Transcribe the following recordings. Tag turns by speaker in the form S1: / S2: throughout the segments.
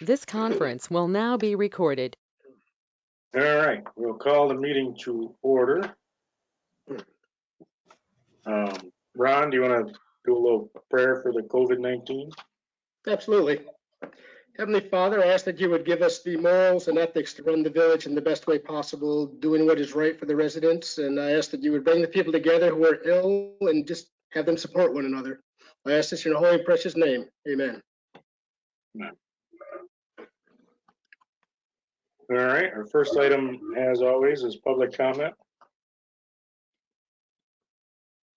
S1: This conference will now be recorded.
S2: All right, we'll call the meeting to order. Ron, do you want to do a little prayer for the COVID-19?
S3: Absolutely. Heavenly Father, I ask that you would give us the morals and ethics to run the village in the best way possible, doing what is right for the residents. And I ask that you would bring the people together who are ill and just have them support one another. I ask this in your holy and precious name. Amen.
S2: All right, our first item, as always, is public comment.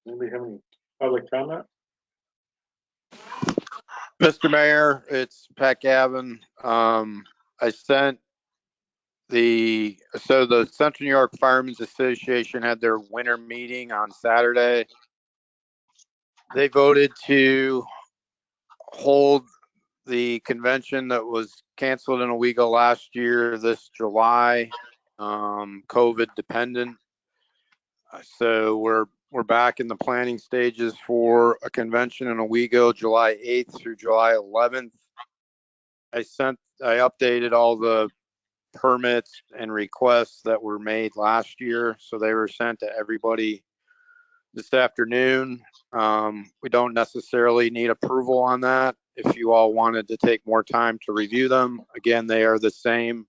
S2: Anybody have any public comment?
S4: Mr. Mayor, it's Pat Gavin. I sent the Central New York Firemen's Association had their winter meeting on Saturday. They voted to hold the convention that was canceled in Owego last year, this July, COVID dependent. So we're back in the planning stages for a convention in Owego, July 8th through July 11th. I updated all the permits and requests that were made last year. So they were sent to everybody this afternoon. We don't necessarily need approval on that. If you all wanted to take more time to review them, again, they are the same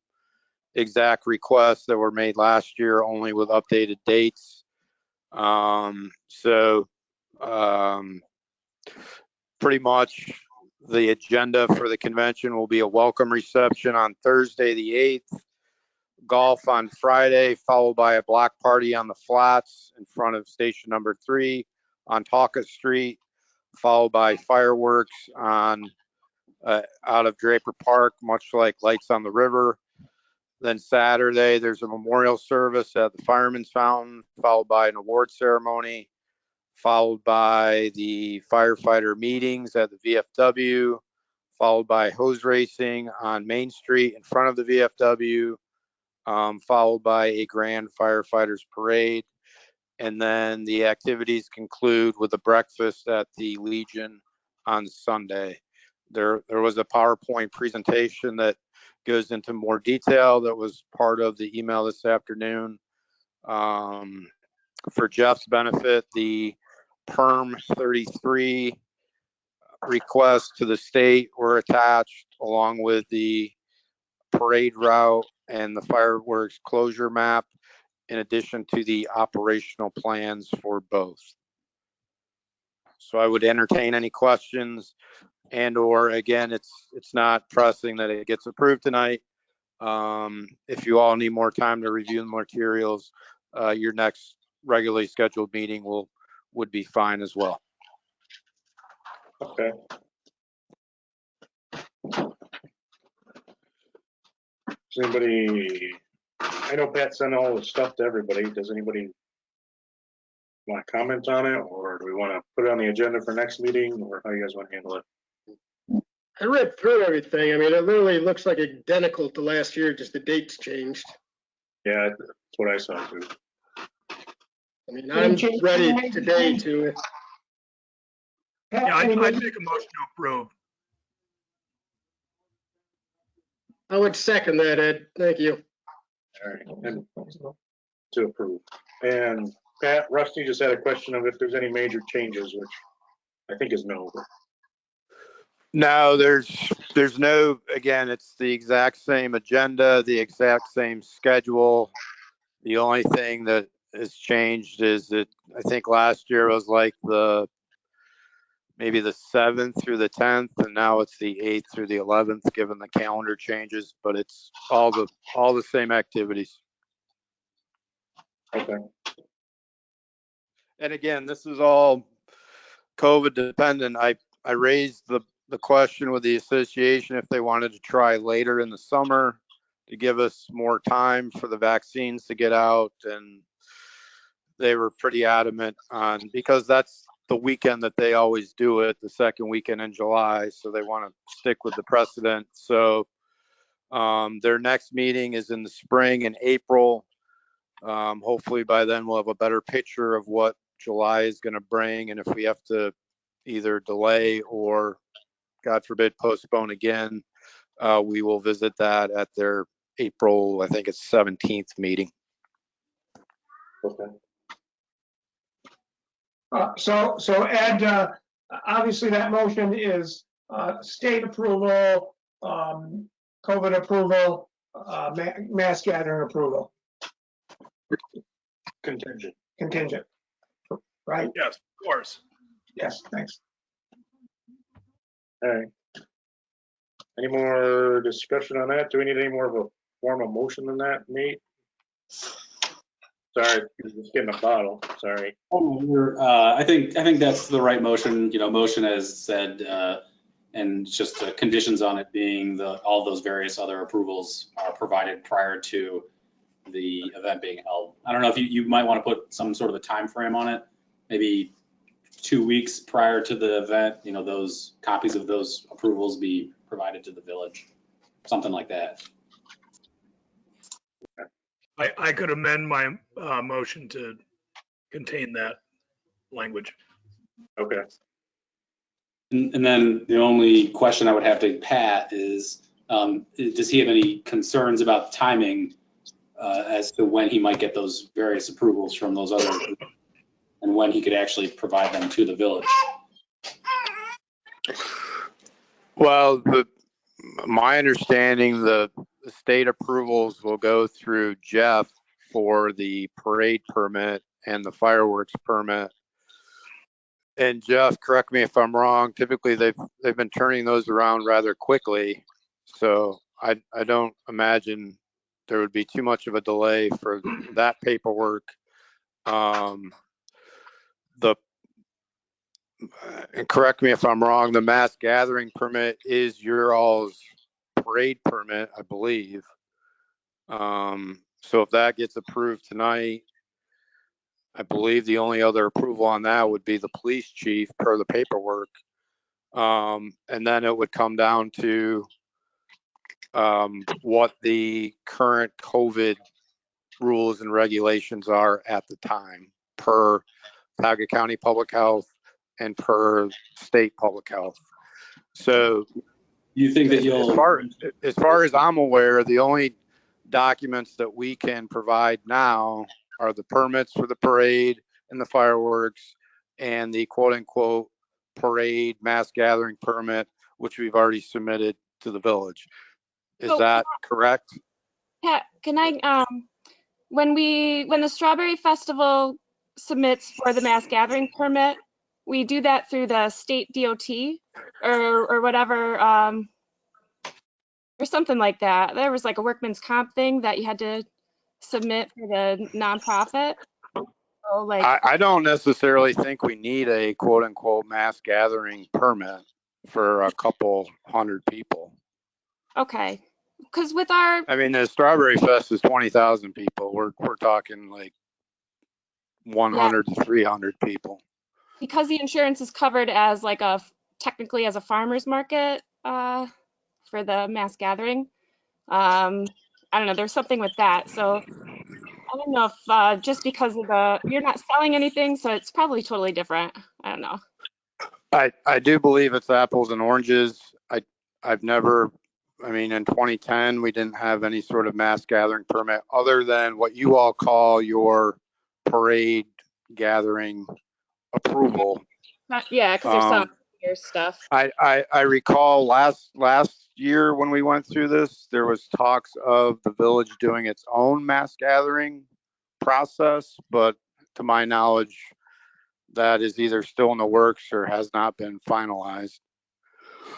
S4: exact requests that were made last year, only with updated dates. Pretty much the agenda for the convention will be a welcome reception on Thursday, the 8th, golf on Friday, followed by a block party on the flats in front of station number 3 on Talcott Street, followed by fireworks on out of Draper Park, much like Lights on the River. Then Saturday, there's a memorial service at the Fireman's Fountain, followed by an award ceremony, followed by the firefighter meetings at the VFW, followed by hose racing on Main Street in front of the VFW, followed by a grand firefighters parade. And then the activities conclude with a breakfast at the Legion on Sunday. There was a PowerPoint presentation that goes into more detail that was part of the email this afternoon. For Jeff's benefit, the PERM 33 requests to the state were attached along with the parade route and the fireworks closure map, in addition to the operational plans for both. So I would entertain any questions, and or again, it's not pressing that it gets approved tonight. If you all need more time to review the materials, your next regularly scheduled meeting would be fine as well.
S2: Okay. Does anybody, I know Pat sent all the stuff to everybody. Does anybody want to comment on it, or do we want to put it on the agenda for next meeting, or how you guys want to handle it?
S3: I read through everything. I mean, it literally looks like identical to last year, just the dates changed.
S2: Yeah, that's what I saw too.
S3: I mean, I'm ready today to.
S5: Yeah, I'd make a motion to approve.
S3: I would second that, Ed. Thank you.
S2: All right, and to approve. And Pat, Rusty just had a question of if there's any major changes, which I think is no.
S4: No, there's no, again, it's the exact same agenda, the exact same schedule. The only thing that has changed is that I think last year was like maybe the 7th through the 10th, and now it's the 8th through the 11th, given the calendar changes, but it's all the same activities.
S2: Okay.
S4: And again, this is all COVID dependent. I raised the question with the association if they wanted to try later in the summer to give us more time for the vaccines to get out, and they were pretty adamant on, because that's the weekend that they always do it, the second weekend in July, so they want to stick with the precedent. So their next meeting is in the spring in April. Hopefully by then we'll have a better picture of what July is going to bring, and if we have to either delay or, God forbid, postpone again, we will visit that at their April, I think it's 17th meeting.
S2: Okay.
S5: So Ed, obviously that motion is state approval, COVID approval, mass gathering approval,
S2: Contingent.
S5: contingent, right?
S6: Yes, of course.
S5: Yes, thanks.
S2: All right. Any more discussion on that? Do we need any more of a formal motion than that, Nate? Sorry, just getting a bottle, sorry.
S7: I think that's the right motion, motion as said, and just conditions on it being all those various other approvals are provided prior to the event being held. I don't know if you might want to put some sort of a time frame on it, maybe 2 weeks prior to the event, those copies of those approvals be provided to the village, something like that.
S6: I could amend my motion to contain that language.
S2: Okay.
S7: And then the only question I would have to Pat is, does he have any concerns about timing as to when he might get those various approvals from those other, and when he could actually provide them to the village?
S4: Well, my understanding, the state approvals will go through Jeff for the parade permit and the fireworks permit. And Jeff, correct me if I'm wrong, typically they've been turning those around rather quickly. So I don't imagine there would be too much of a delay for that paperwork. And correct me if I'm wrong, the mass gathering permit is your all's parade permit, I believe. So if that gets approved tonight, I believe the only other approval on that would be the police chief per the paperwork. And then it would come down to what the current COVID rules and regulations are at the time per Tioga County Public Health and per state public health. So
S7: You think that you'll,
S4: as far as I'm aware, the only documents that we can provide now are the permits for the parade and the fireworks and the quote unquote parade mass gathering permit, which we've already submitted to the village. Is
S8: So,
S4: that correct?
S8: Pat, can I, when the Strawberry Festival submits for the mass gathering permit, we do that through the state DOT or whatever, or something like that. There was like a workman's comp thing that you had to submit for the nonprofit. So like,
S4: I don't necessarily think we need a quote unquote mass gathering permit for a couple hundred people.
S8: okay, because with our,
S4: I mean, the Strawberry Fest is 20,000 people. We're talking like 100 to 300 people.
S8: because the insurance is covered as like technically as a farmer's market for the mass gathering. I don't know, there's something with that. So I don't know if just because of you're not selling anything, so it's probably totally different. I don't know.
S4: I do believe it's apples and oranges. I've never, I mean, in 2010, we didn't have any sort of mass gathering permit other than what you all call your parade gathering approval.
S8: Yeah, because there's some your stuff.
S4: I recall last year when we went through this, there was talks of the village doing its own mass gathering process, but to my knowledge, that is either still in the works or has not been finalized.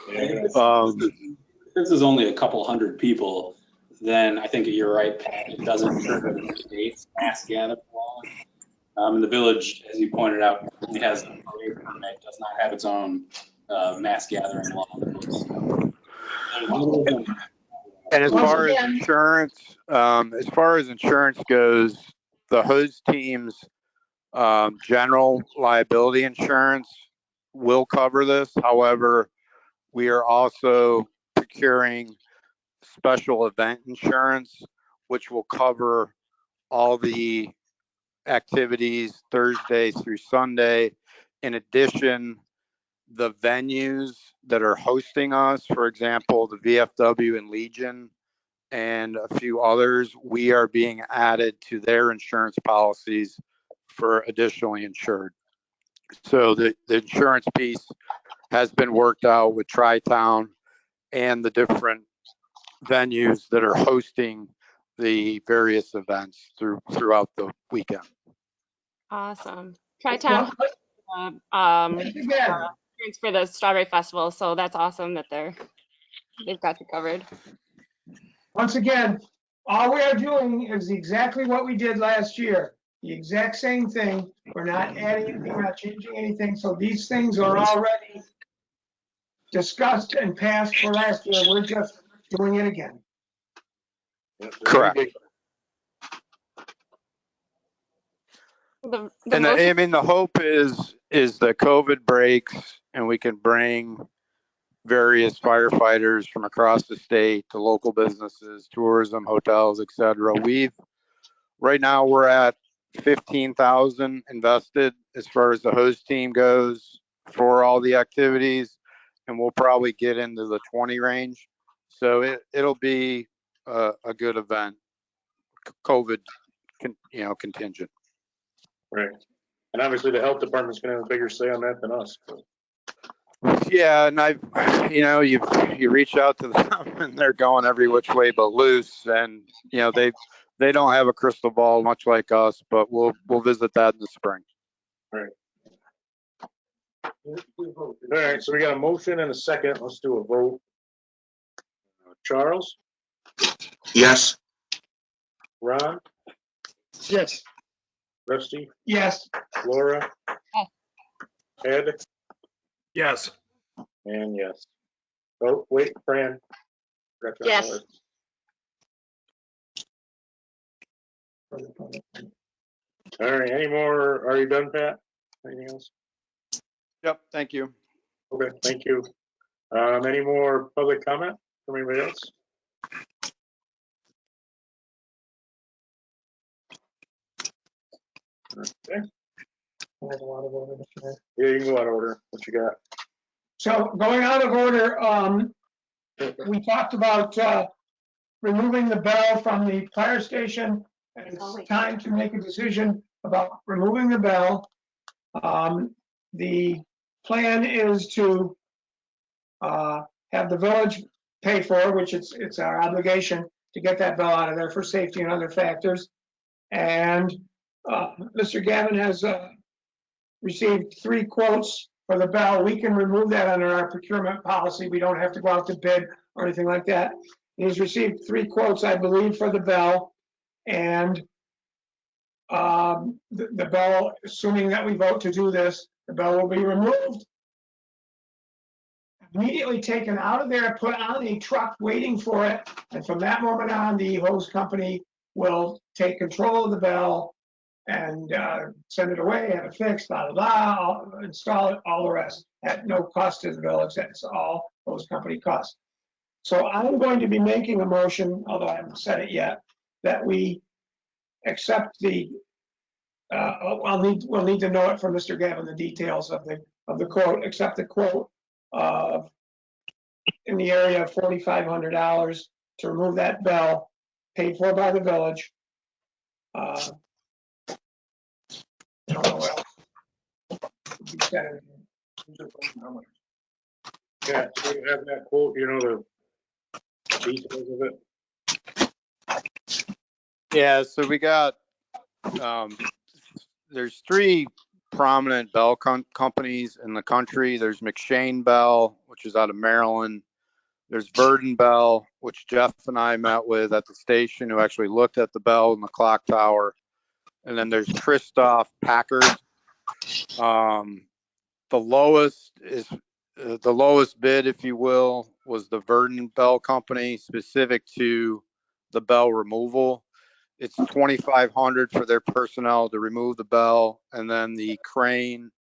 S7: this is only a couple hundred people, then I think you're right, Pat. It doesn't trigger the state's mass gathering law. The village, as you pointed out, only has a parade permit, does not have its own mass gathering law.
S4: And as far as insurance goes, the host team's general liability insurance will cover this. However, we are also procuring special event insurance, which will cover all the activities Thursday through Sunday. In addition, the venues that are hosting us, for example, the VFW and Legion and a few others, we are being added to their insurance policies for additionally insured. So the insurance piece has been worked out with Tri-Town and the different venues that are hosting the various events throughout the weekend.
S8: Awesome. Tri-Town
S9: Again,
S8: insurance for the Strawberry Festival, so that's awesome that they've got you covered.
S9: once again, all we are doing is exactly what we did last year. The exact same thing. We're not adding anything, we're not changing anything. So these things are already discussed and passed for last year. We're just doing it again.
S4: Correct.
S8: The
S4: And
S8: motion,
S4: I mean, the hope is that COVID breaks and we can bring various firefighters from across the state to local businesses, tourism, hotels, et cetera. Right now we're at 15,000 invested as far as the host team goes for all the activities, and we'll probably get into the 20 range. So it'll be a good event, COVID, contingent.
S2: Right. And obviously the health department's gonna have a bigger say on that than us.
S4: Yeah, and you reach out to them and they're going every which way but loose, and they don't have a crystal ball much like us, but we'll visit that in the spring.
S2: All right, so we got a motion and a second. Let's do a vote. Charles,
S10: Yes.
S2: Ron,
S3: Yes.
S2: Rusty,
S9: Yes,
S2: Laura, Ed,
S6: Yes.
S2: and yes. Oh, wait, Fran.
S8: Yes.
S2: All right, any more? Are you done, Pat? Anything else?
S4: Yep, thank you.
S2: Okay, thank you. Any more public comment from anybody else? Okay. Yeah, you can go out of order. What you got?
S9: so going out of order, we talked about removing the bell from the fire station. And it's time to make a decision about removing the bell. The plan is to have the village pay for, which it's our obligation to get that bell out of there for safety and other factors. And Mr. Gavin has received 3 quotes for the bell. We can remove that under our procurement policy. We don't have to go out to bid or anything like that. He's received 3 quotes, I believe, for the bell. And the bell, assuming that we vote to do this, the bell will be removed, immediately taken out of there, put on a truck waiting for it. And from that moment on, the hose company will take control of the bell and send it away, have it fixed, blah, blah, blah, install it, all the rest at no cost to the village. That's all hose company costs. So I'm going to be making a motion, although I haven't said it yet, that we accept the, we'll need to know it from Mr. Gavin, the details of the quote, accept the quote of in the area of $4,500 to remove that bell, paid for by the village. I don't know what else.
S2: Yeah, so you have that quote, the details of it.
S4: Yeah, so we got there's 3 prominent bell companies in the country. There's McShane Bell, which is out of Maryland. There's Verdon Bell, which Jeff and I met with at the station, who actually looked at the bell and the clock tower. And then there's Christoph Packard. The lowest bid, if you will, was the Verdon Bell Company, specific to the bell removal. It's $2,500 for their personnel to remove the bell, and then the crane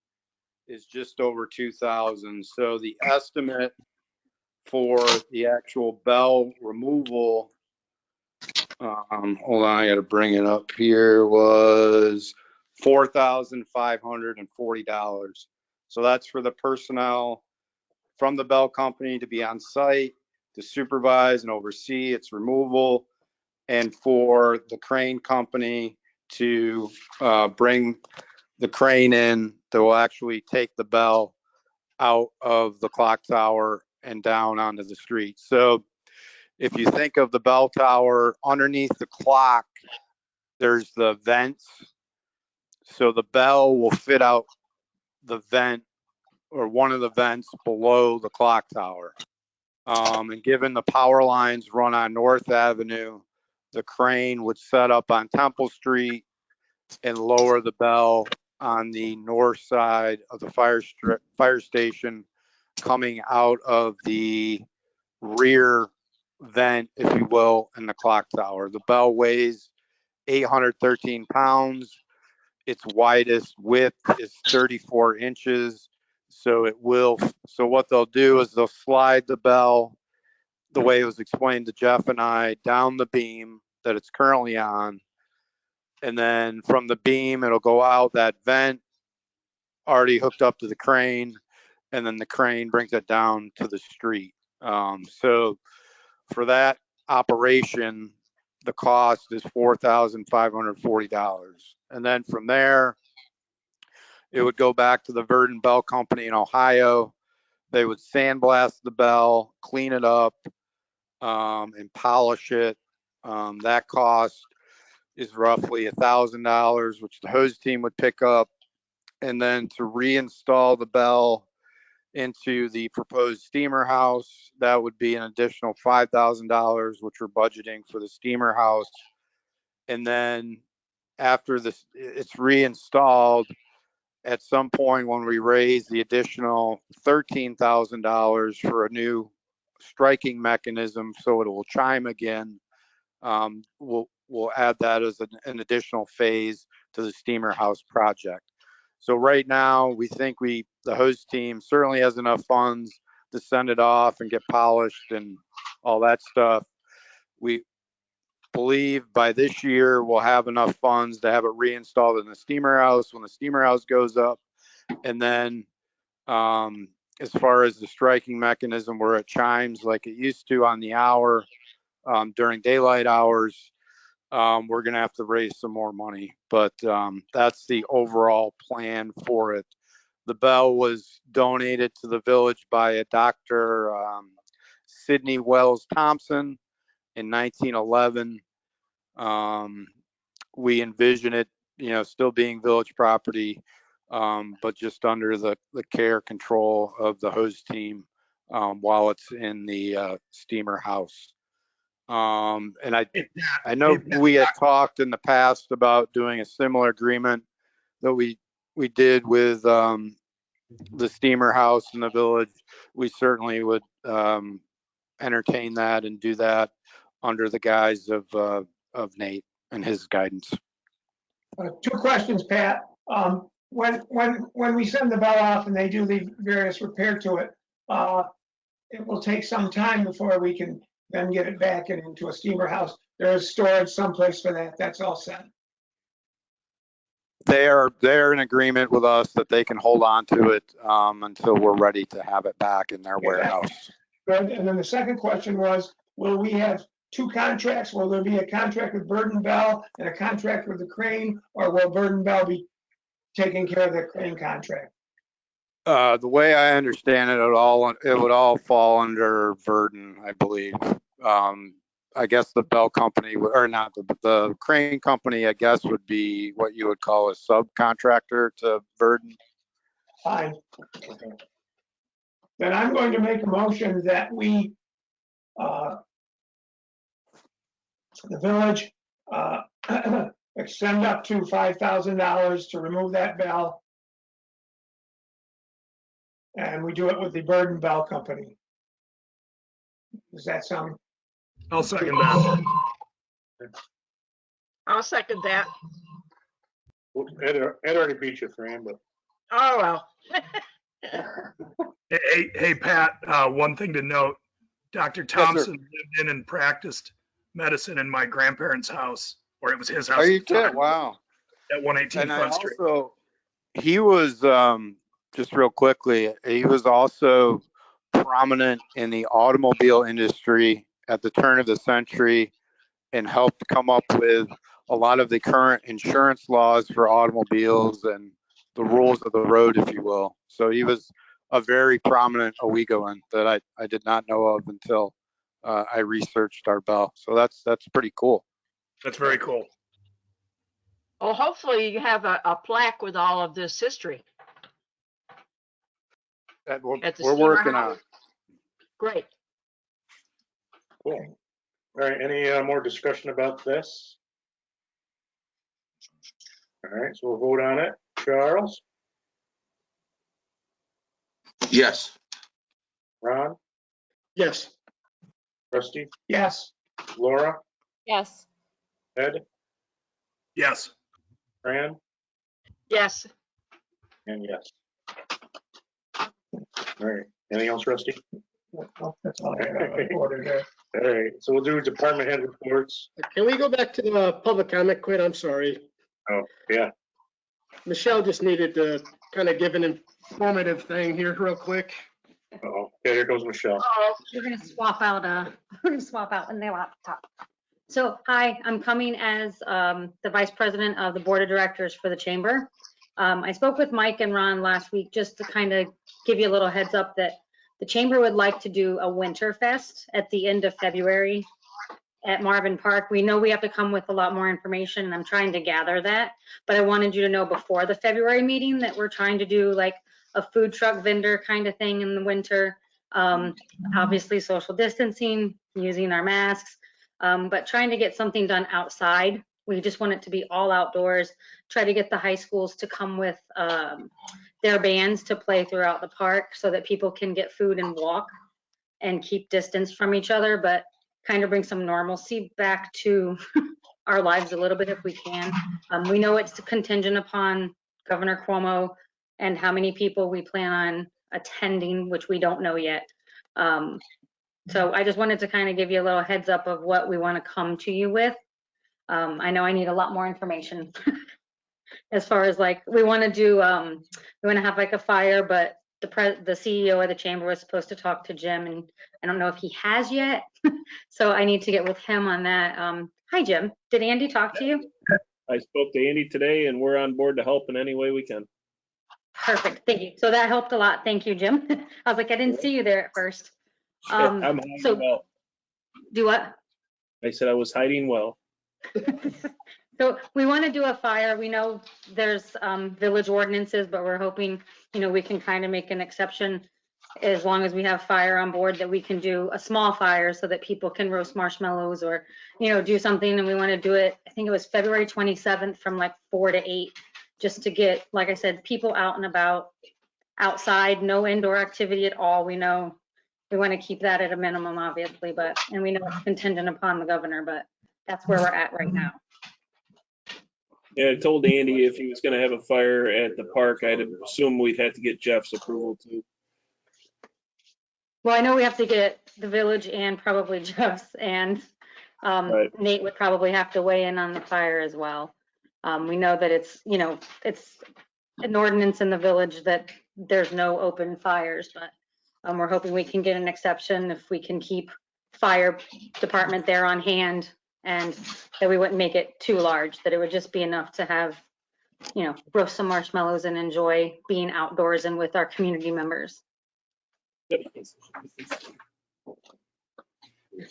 S4: is just over $2,000. So the estimate for the actual bell removal, hold on, I got to bring it up here, was $4,540. So that's for the personnel from the bell company to be on site to supervise and oversee its removal, and for the crane company to bring the crane in that will actually take the bell out of the clock tower and down onto the street. So if you think of the bell tower, underneath the clock, there's the vents. So the bell will fit out the vent or one of the vents below the clock tower. And given the power lines run on North Avenue, the crane would set up on Temple Street and lower the bell on the north side of the fire station, coming out of the rear vent, if you will, in the clock tower. The bell weighs 813 pounds. Its widest width is 34 inches. So what they'll do is they'll slide the bell the way it was explained to Jeff and I down the beam that it's currently on. And then from the beam, it'll go out that vent already hooked up to the crane. And then the crane brings it down to the street. So for that operation, the cost is $4,540. And then from there, it would go back to the Verdon Bell Company in Ohio. They would sandblast the bell, clean it up, and polish it. That cost is roughly $1,000, which the hose team would pick up. And then to reinstall the bell into the proposed steamer house, that would be an additional $5,000, which we're budgeting for the steamer house. And then after this, it's reinstalled, at some point when we raise the additional $13,000 for a new striking mechanism so it will chime again, we'll add that as an additional phase to the steamer house project. So right now, we think the host team certainly has enough funds to send it off and get polished and all that stuff. We believe by this year, we'll have enough funds to have it reinstalled in the steamer house when the steamer house goes up. And then as far as the striking mechanism where it chimes like it used to on the hour during daylight hours, we're going to have to raise some more money, but that's the overall plan for it. The bell was donated to the village by a Dr. Sidney Wells Thompson in 1911. We envision it, still being village property, but just under the care control of the host team while it's in the steamer house. And I know we had talked in the past about doing a similar agreement that we did with the steamer house in the village. We certainly would entertain that and do that under the guise of Nate and his guidance.
S9: Two questions, Pat. When we send the bell off and they do the various repair to it, it will take some time before we can then get it back into a steamer house. There is storage someplace for that. That's all set.
S4: They're in agreement with us that they can hold on to it until we're ready to have it back in their warehouse.
S9: Good. And then the second question was, will we have two contracts? Will there be a contract with Verdon Bell and a contract with the crane, or will Verdon Bell be taking care of the crane contract?
S4: The way I understand it, it would all fall under Verdon, I believe. I guess the bell company, or not the crane company, I guess would be what you would call a subcontractor to Verdon.
S9: Fine. Then I'm going to make a motion that we, the village, extend up to $5,000 to remove that bell. And we do it with the Verdon Bell Company. Does that sound?
S6: I'll second that.
S11: I'll second that.
S2: Ed already beat you, Fran, but.
S11: Oh, well.
S6: Hey, Pat, one thing to note, Dr. Thompson lived in and practiced medicine in my grandparents' house, or it was his house.
S4: Oh, you did? Wow.
S6: At 118 Front Street.
S4: Also, he was, just real quickly, he was also prominent in the automobile industry at the turn of the century and helped come up with a lot of the current insurance laws for automobiles and the rules of the road, if you will. So he was a very prominent Owegoan that I did not know of until I researched our bell. So that's pretty cool.
S6: That's very cool.
S11: Well, hopefully you have a plaque with all of this history.
S4: That
S11: At the
S4: we're
S11: Steamer
S4: working
S11: House?
S4: on.
S11: Great.
S2: Cool. All right, any more discussion about this? All right, so we'll vote on it. Charles,
S10: Yes.
S2: Ron,
S3: Yes.
S2: Rusty,
S9: Yes,
S2: Laura,
S8: Yes.
S2: Ed,
S6: Yes.
S2: Fran,
S11: Yes.
S2: and yes. All right, anything else, Rusty?
S9: that's all I have on order there.
S2: All right, so we'll do department head reports.
S3: Can we go back to the public comment quit? I'm sorry.
S2: Oh, yeah,
S3: Michelle just needed to kind of give an informative thing here real quick.
S2: oh, okay, here goes Michelle.
S11: Oh,
S12: We're gonna swap out, we're gonna swap out in their laptop. So, hi, I'm coming as the Vice President of the Board of Directors for the Chamber. I spoke with Mike and Ron last week just to kind of give you a little heads up that the Chamber would like to do a Winter Fest at the end of February at Marvin Park. We know we have to come with a lot more information, and I'm trying to gather that. But I wanted you to know before the February meeting that we're trying to do like a food truck vendor kind of thing in the winter. Obviously social distancing, using our masks, but trying to get something done outside. We just want it to be all outdoors, try to get the high schools to come with their bands to play throughout the park so that people can get food and walk and keep distance from each other, but kind of bring some normalcy back to our lives a little bit if we can. We know it's contingent upon Governor Cuomo and how many people we plan on attending, which we don't know yet. So I just wanted to kind of give you a little heads up of what we want to come to you with. I know I need a lot more information as far as like, we want to do, we want to have like a fire, but the CEO of the chamber was supposed to talk to Jim, and I don't know if he has yet. So I need to get with him on that. Hi, Jim. Did Andy talk to you?
S13: I spoke to Andy today and we're on board to help in any way we can.
S12: Perfect. Thank you. So that helped a lot. Thank you, Jim. I was like, I didn't see you there at first.
S13: I'm hiding
S12: So
S13: well.
S12: do what?
S13: I said I was hiding well.
S12: So we want to do a fire. We know there's village ordinances, but we're hoping, we can kind of make an exception as long as we have fire on board, that we can do a small fire so that people can roast marshmallows or, do something. And we want to do it, I think it was February 27th from like 4 to 8, just to get, like I said, people out and about, outside, no indoor activity at all. We know we want to keep that at a minimum, obviously, and we know it's contingent upon the governor, but that's where we're at right now.
S13: Yeah, I told Andy if he was gonna have a fire at the park, I'd assume we'd have to get Jeff's approval too.
S12: Well, I know we have to get the village and probably Jeff's, and
S13: Right.
S12: Nate would probably have to weigh in on the fire as well. We know that it's an ordinance in the village that there's no open fires, but we're hoping we can get an exception if we can keep fire department there on hand, and that we wouldn't make it too large, that it would just be enough to have, roast some marshmallows and enjoy being outdoors and with our community members.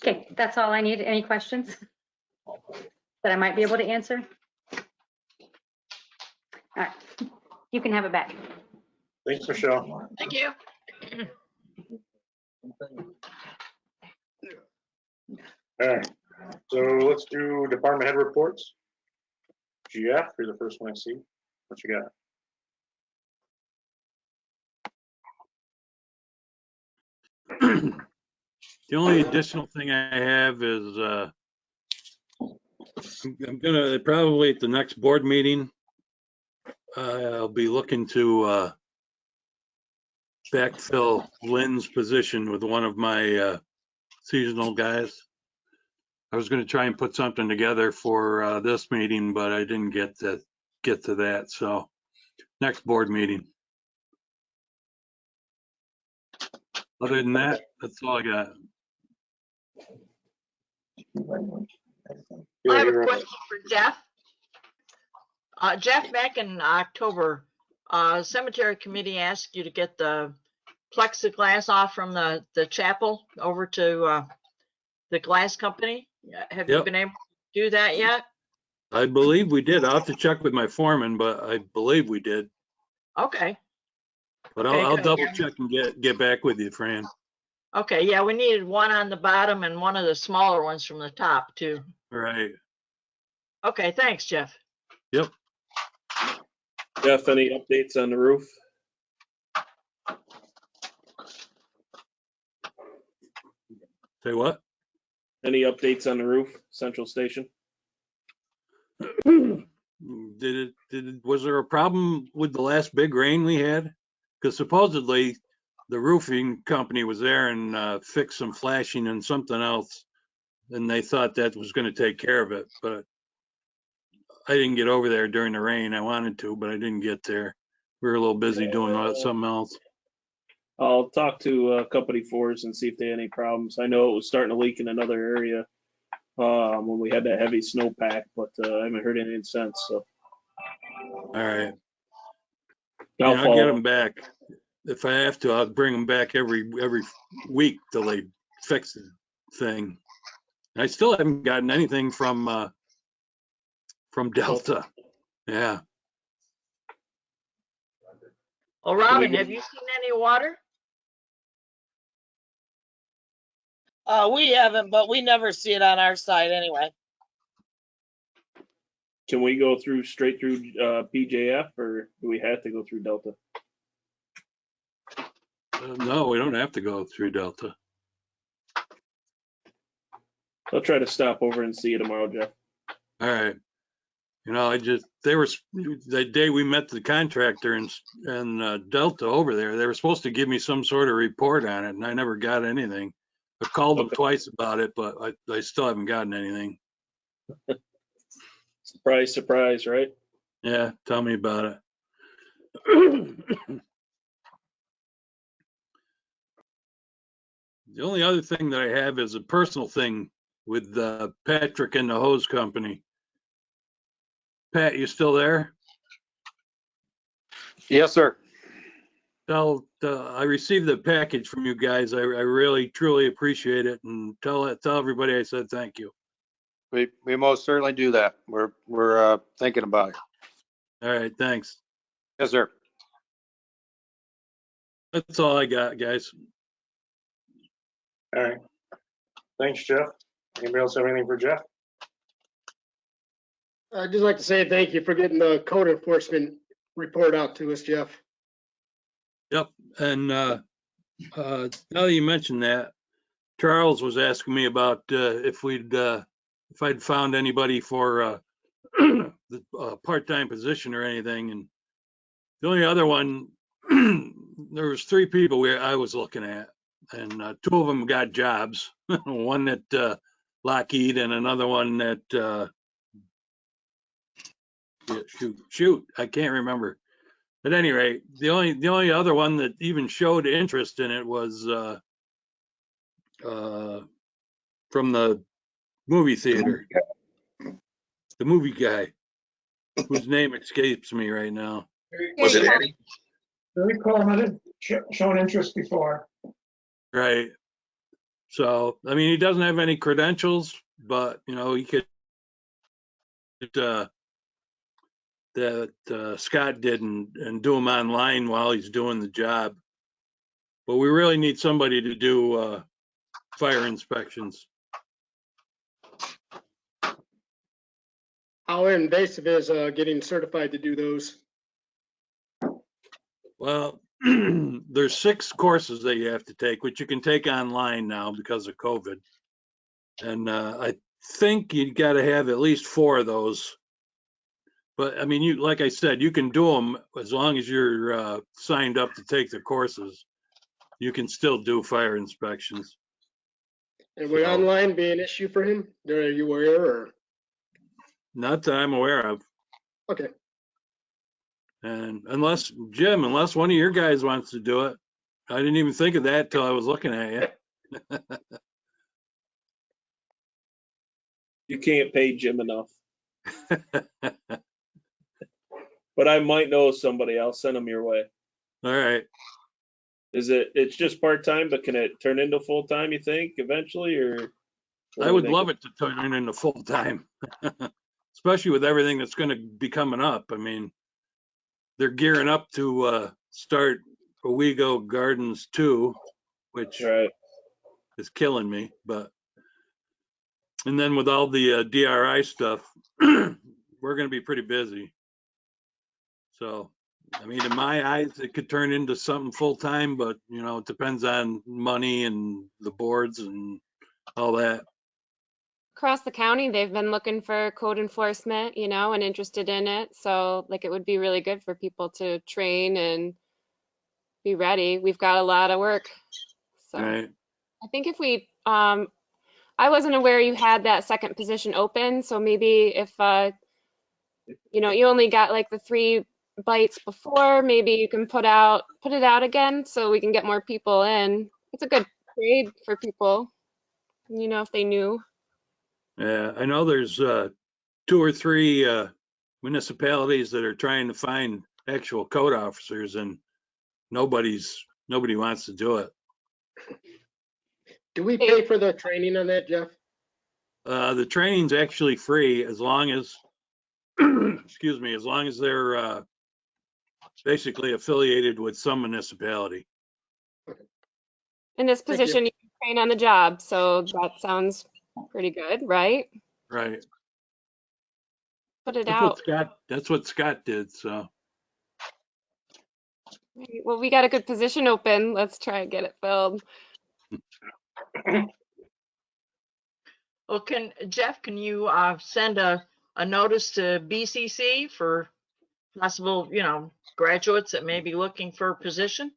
S12: Okay, that's all I need. Any questions that I might be able to answer? All right, you can have it back.
S2: Thanks, Michelle.
S11: thank you.
S2: All right, so let's do department head reports. Jeff, you're the first one I see. What you got?
S14: The only additional thing I have is I'm gonna probably at the next board meeting, I'll be looking to backfill Lynn's position with one of my seasonal guys. I was gonna try and put something together for this meeting, but I didn't get to that. So next board meeting. Other than that, that's all I got.
S11: I have a question for Jeff. Jeff, back in October, cemetery committee asked you to get the plexiglass off from the chapel over to the glass company. Have you
S14: Yep.
S11: been able to do that yet?
S14: I believe we did. I'll have to check with my foreman, but I believe we did.
S11: Okay.
S14: But
S11: Okay,
S14: I'll
S11: good.
S14: double check and get back with you, Fran.
S11: Okay, yeah, we needed one on the bottom and one of the smaller ones from the top too.
S14: Right.
S11: Okay, thanks, Jeff.
S14: Yep.
S13: Jeff, any updates on the roof?
S14: Say what?
S13: Any updates on the roof, Central Station?
S14: Was there a problem with the last big rain we had? Because supposedly the roofing company was there and fixed some flashing and something else, and they thought that was going to take care of it. But I didn't get over there during the rain. I wanted to, but I didn't get there. We were a little busy doing something else.
S13: I'll talk to Company 4s and see if they had any problems. I know it was starting to leak in another area when we had that heavy snowpack, but I haven't heard anything since. So.
S14: All right.
S13: I'll
S14: I'll get them back. If I have to, I'll bring them back every week till they fix the thing. I still haven't gotten anything from Delta. Yeah.
S11: Well, Robin, have you seen any water?
S15: We haven't, but we never see it on our side anyway.
S13: Can we go straight through PJF, or do we have to go through Delta?
S14: No, we don't have to go through Delta.
S13: I'll try to stop over and see you tomorrow, Jeff.
S14: All right. The day we met the contractor and Delta over there, they were supposed to give me some sort of report on it, and I never got anything. I called them twice about it, but I still haven't gotten anything.
S13: Surprise, surprise, right?
S14: Yeah, tell me about it. The only other thing that I have is a personal thing with Patrick and the hose company. Pat, you still there?
S4: Yes, sir.
S14: I received the package from you guys. I really, truly appreciate it, and tell everybody I said thank you.
S4: We most certainly do that. We're thinking about it.
S14: All right, thanks.
S4: Yes, sir.
S14: That's all I got, guys.
S2: All right. Thanks, Jeff. Anybody else have anything for Jeff?
S3: I'd just like to say thank you for getting the code enforcement report out to us, Jeff.
S14: Yep. And now that you mentioned that, Charles was asking me about if I'd found anybody for the part-time position or anything. And the only other one, there was 3 people I was looking at, and 2 of them got jobs. One at Lockheed and another one at shoot, I can't remember. At any rate, the only other one that even showed interest in it was from the movie theater. The movie guy, whose name escapes me right now.
S10: Was it Eddie?
S9: Very cool, shown interest before.
S14: Right. So, I mean, he doesn't have any credentials, but he could that Scott did and do them online while he's doing the job. But we really need somebody to do fire inspections.
S3: How invasive is getting certified to do those?
S14: Well, there's 6 courses that you have to take, which you can take online now because of COVID. And I think you got to have at least 4 of those. But I mean, like I said, you can do them as long as you're signed up to take the courses. You can still do fire inspections.
S3: And would online be an issue for him? Are you aware? Or?
S14: Not that I'm aware of.
S3: Okay.
S14: And unless one of your guys wants to do it, I didn't even think of that till I was looking at you.
S13: You can't pay Jim enough. But I might know somebody. I'll send them your way.
S14: All right.
S13: It's just part-time, but can it turn into full-time, you think, eventually, or?
S14: I would love it to turn into full-time, especially with everything that's going to be coming up. I mean, they're gearing up to start VOO Gardens 2, which is killing me. And then with all the DRI stuff, we're going to be pretty busy. So, I mean, in my eyes, it could turn into something full-time, but, it depends on money and the boards and all that.
S8: Across the county, they've been looking for code enforcement, and interested in it. So like it would be really good for people to train and be ready. We've got a lot of work. So
S14: Right.
S8: I think if we, I wasn't aware you had that second position open. So maybe if, you only got like the 3 bites before, maybe you can put it out again so we can get more people in. It's a good trade for people, if they knew.
S14: Yeah, I know there's 2 or 3 municipalities that are trying to find actual code officers, and nobody wants to do it.
S3: Do we pay for the training on that, Jeff?
S14: The training's actually free as long as, excuse me, as long as they're basically affiliated with some municipality.
S8: In this position, you can train on the job, so that sounds pretty good, right?
S14: Right.
S8: Put it out.
S14: That's what Scott did, so.
S8: Well, we got a good position open. Let's try and get it filled.
S11: Well, Jeff, can you send a notice to BCC for possible, graduates that may be looking for a position?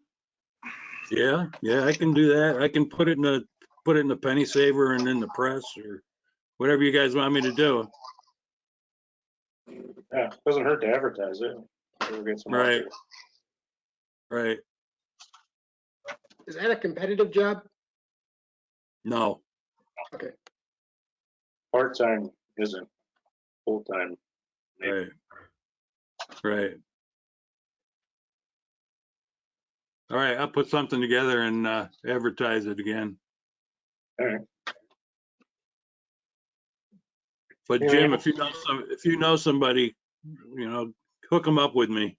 S14: Yeah, I can do that. I can put it in the penny saver and in the press or whatever you guys want me to do.
S2: Yeah, it doesn't hurt to advertise it. We'll get some
S14: Right.
S2: options.
S14: Right.
S3: Is that a competitive job?
S14: No.
S3: Okay.
S2: Part-time isn't, full-time.
S14: Right. Right. All right, I'll put something together and advertise it again.
S2: All right.
S14: But
S2: Yeah.
S14: Jim, if you know somebody, hook them up with me.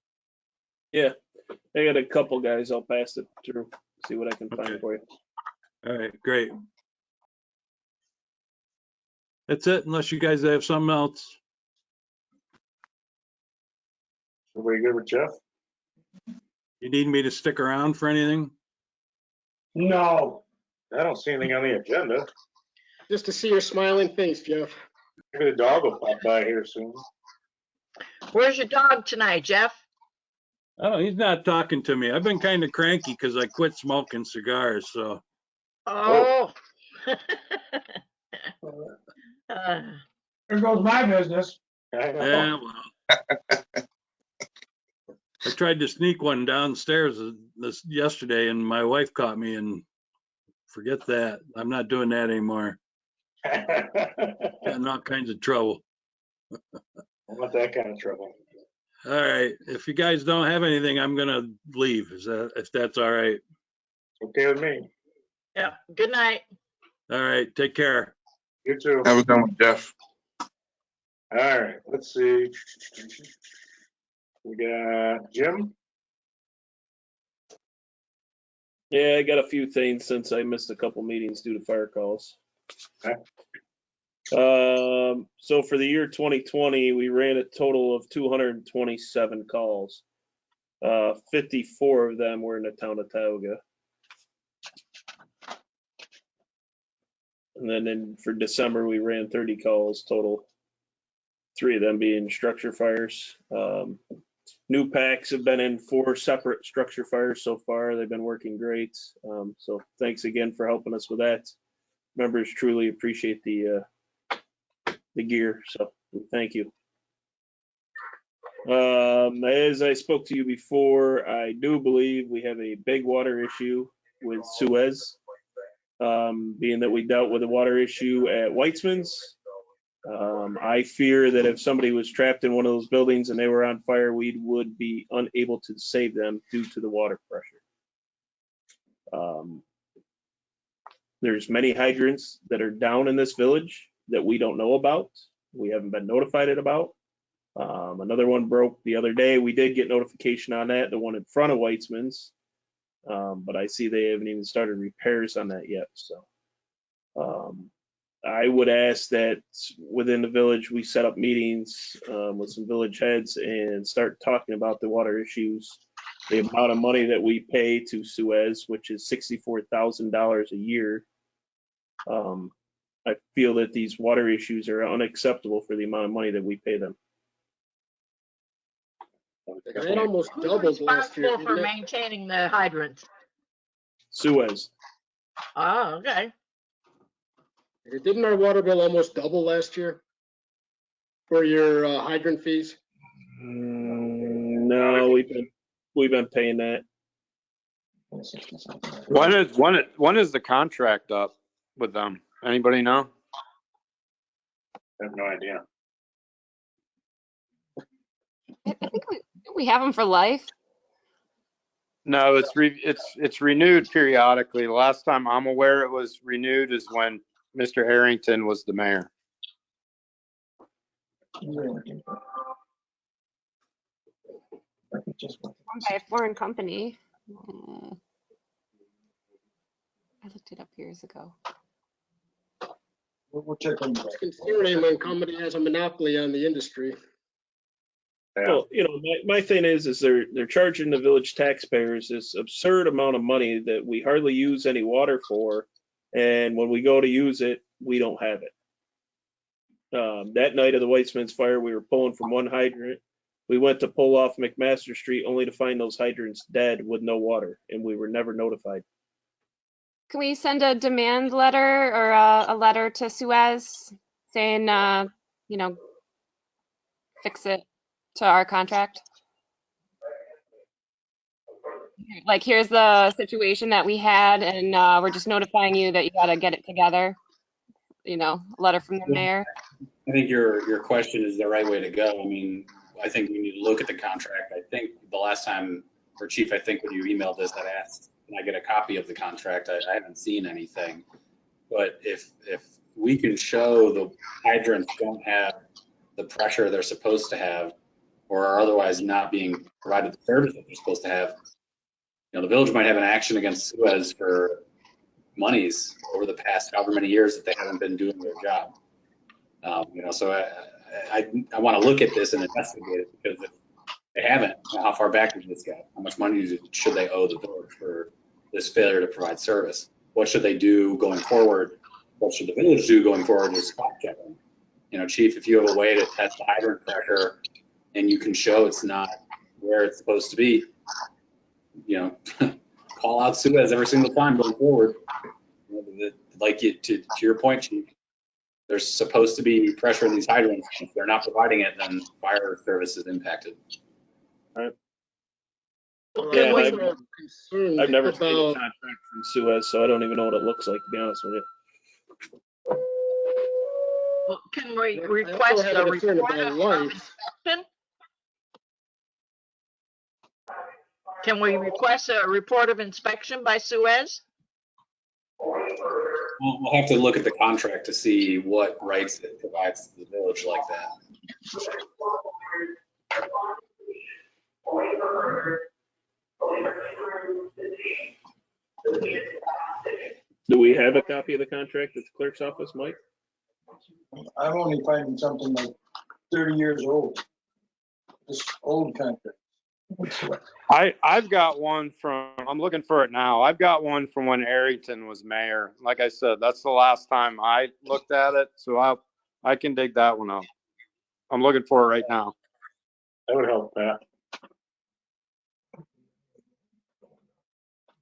S13: Yeah, I got a couple guys. I'll pass it through, see what I can find for you.
S14: All right, great. That's it, unless you guys have something else.
S2: Everybody good with Jeff?
S14: You need me to stick around for anything?
S9: No.
S2: I don't see anything on the agenda.
S3: Just to see your smiling face, Jeff.
S2: Maybe the dog will pop by here soon.
S11: Where's your dog tonight, Jeff?
S14: Oh, he's not talking to me. I've been kind of cranky because I quit smoking cigars, so.
S11: Oh.
S9: There goes my business.
S14: Yeah, well. I tried to sneak one downstairs yesterday, and my wife caught me, and forget that. I'm not doing that anymore. Got in all kinds of trouble.
S2: I want that kind of trouble.
S14: All right. If you guys don't have anything, I'm gonna leave. If that's all right?
S2: Okay with me.
S11: Yeah. Good night.
S14: All right. Take care.
S2: You too.
S10: Have a good one, Jeff.
S2: All right, let's see. We got Jim.
S13: Yeah, I got a few things since I missed a couple meetings due to fire calls.
S2: Okay.
S13: So for the year 2020, we ran a total of 227 calls. 54 of them were in the town of Tioga. And then for December, we ran 30 calls total. 3 of them being structure fires. New packs have been in 4 separate structure fires so far. They've been working great. So thanks again for helping us with that. Members truly appreciate the gear. So thank you. As I spoke to you before, I do believe we have a big water issue with Suez. Being that we dealt with a water issue at Weitzman's. I fear that if somebody was trapped in one of those buildings and they were on fire, we would be unable to save them due to the water pressure. There's many hydrants that are down in this village that we don't know about. We haven't been notified about. Another one broke the other day. We did get notification on that, the one in front of Weitzman's. But I see they haven't even started repairs on that yet. So I would ask that within the village, we set up meetings with some village heads and start talking about the water issues, the amount of money that we pay to Suez, which is $64,000 a year. I feel that these water issues are unacceptable for the amount of money that we pay them.
S3: It almost
S11: Who's
S3: doubled last year.
S11: responsible for
S3: didn't it?
S11: maintaining the hydrants?
S13: Suez.
S11: Oh, okay.
S3: Didn't our water bill almost double last year for your hydrant fees?
S13: No, we've been paying that.
S4: When is the contract up with them? Anybody know?
S2: I have no idea.
S8: I think we have them for life.
S4: No, it's renewed periodically. The last time I'm aware it was renewed is when Mr. Harrington was the mayor.
S8: Owned by a foreign company. I looked it up years ago.
S9: We'll check on that.
S3: It's concerning when company has a monopoly on the industry.
S2: Yeah.
S13: Well, my thing is they're charging the village taxpayers this absurd amount of money that we hardly use any water for, and when we go to use it, we don't have it. That night of the Weitzman's fire, we were pulling from one hydrant. We went to pull off McMaster Street only to find those hydrants dead with no water, and we were never notified.
S8: Can we send a demand letter or a letter to Suez saying, fix it to our contract? Like, here's the situation that we had, and we're just notifying you that you got to get it together. A letter from the mayor.
S7: I think your question is the right way to go. I mean, I think we need to look at the contract. I think the last time, or Chief, I think when you emailed this, I asked, can I get a copy of the contract? I haven't seen anything. But if we can show the hydrants don't have the pressure they're supposed to have, or are otherwise not being provided the service that they're supposed to have, the village might have an action against Suez for monies over the past however many years that they haven't been doing their job. So I want to look at this and investigate it, because if they haven't, how far back does this go? How much money should they owe the village for this failure to provide service? What should they do going forward? What should the village do going forward to spot check them? Chief, if you have a way to test the hydrant pressure and you can show it's not where it's supposed to be, call out Suez every single time going forward. Like to your point, Chief, there's supposed to be pressure in these hydrants. If they're not providing it, then fire service is impacted.
S13: All right.
S3: Well,
S13: Yeah,
S3: I've
S13: never seen a contract from Suez, so I don't even know what it looks like, to be honest with you.
S11: Well, can we request a report of inspection? Can we request a report of inspection by Suez?
S7: We'll have to look at the contract to see what rights it provides to the village like that.
S13: Do we have a copy of the contract at the clerk's office, Mike?
S9: I'm only finding something like 30 years old. This old contract.
S4: I've got one I'm looking for it now. I've got one from when Harrington was mayor. Like I said, that's the last time I looked at it, so I can dig that one up. I'm looking for it right now.
S2: That would help, Pat.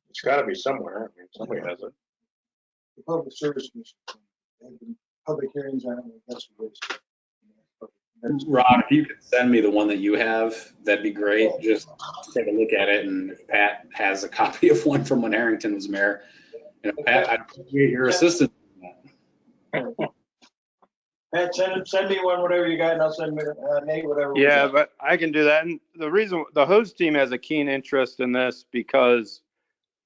S2: It's got to be somewhere. I mean, somebody has it.
S9: The Public Service Commission, public hearings on it, that's what it's.
S7: Rob, if you could send me the one that you have, that'd be great. Just take a look at it, and if Pat has a copy of one from when Harrington was mayor, Pat, I'd appreciate your assistance.
S9: Pat, send me one, whatever you got, and I'll send Nate whatever. we
S4: Yeah,
S9: got.
S4: but I can do that. And the reason the host team has a keen interest in this because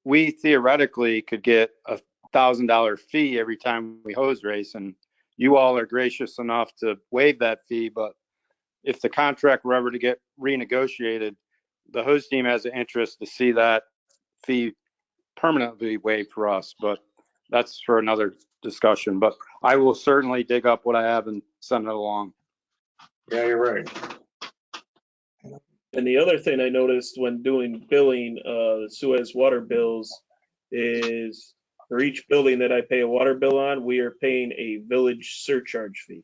S4: we theoretically could get $1,000 fee every time we hose race, and you all are gracious enough to waive that fee. But if the contract were ever to get renegotiated, the host team has an interest to see that fee permanently waived for us. But that's for another discussion. But I will certainly dig up what I have and send it along.
S2: Yeah, you're right.
S13: And the other thing I noticed when doing billing, the Suez water bills is for each building that I pay a water bill on, we are paying a village surcharge fee.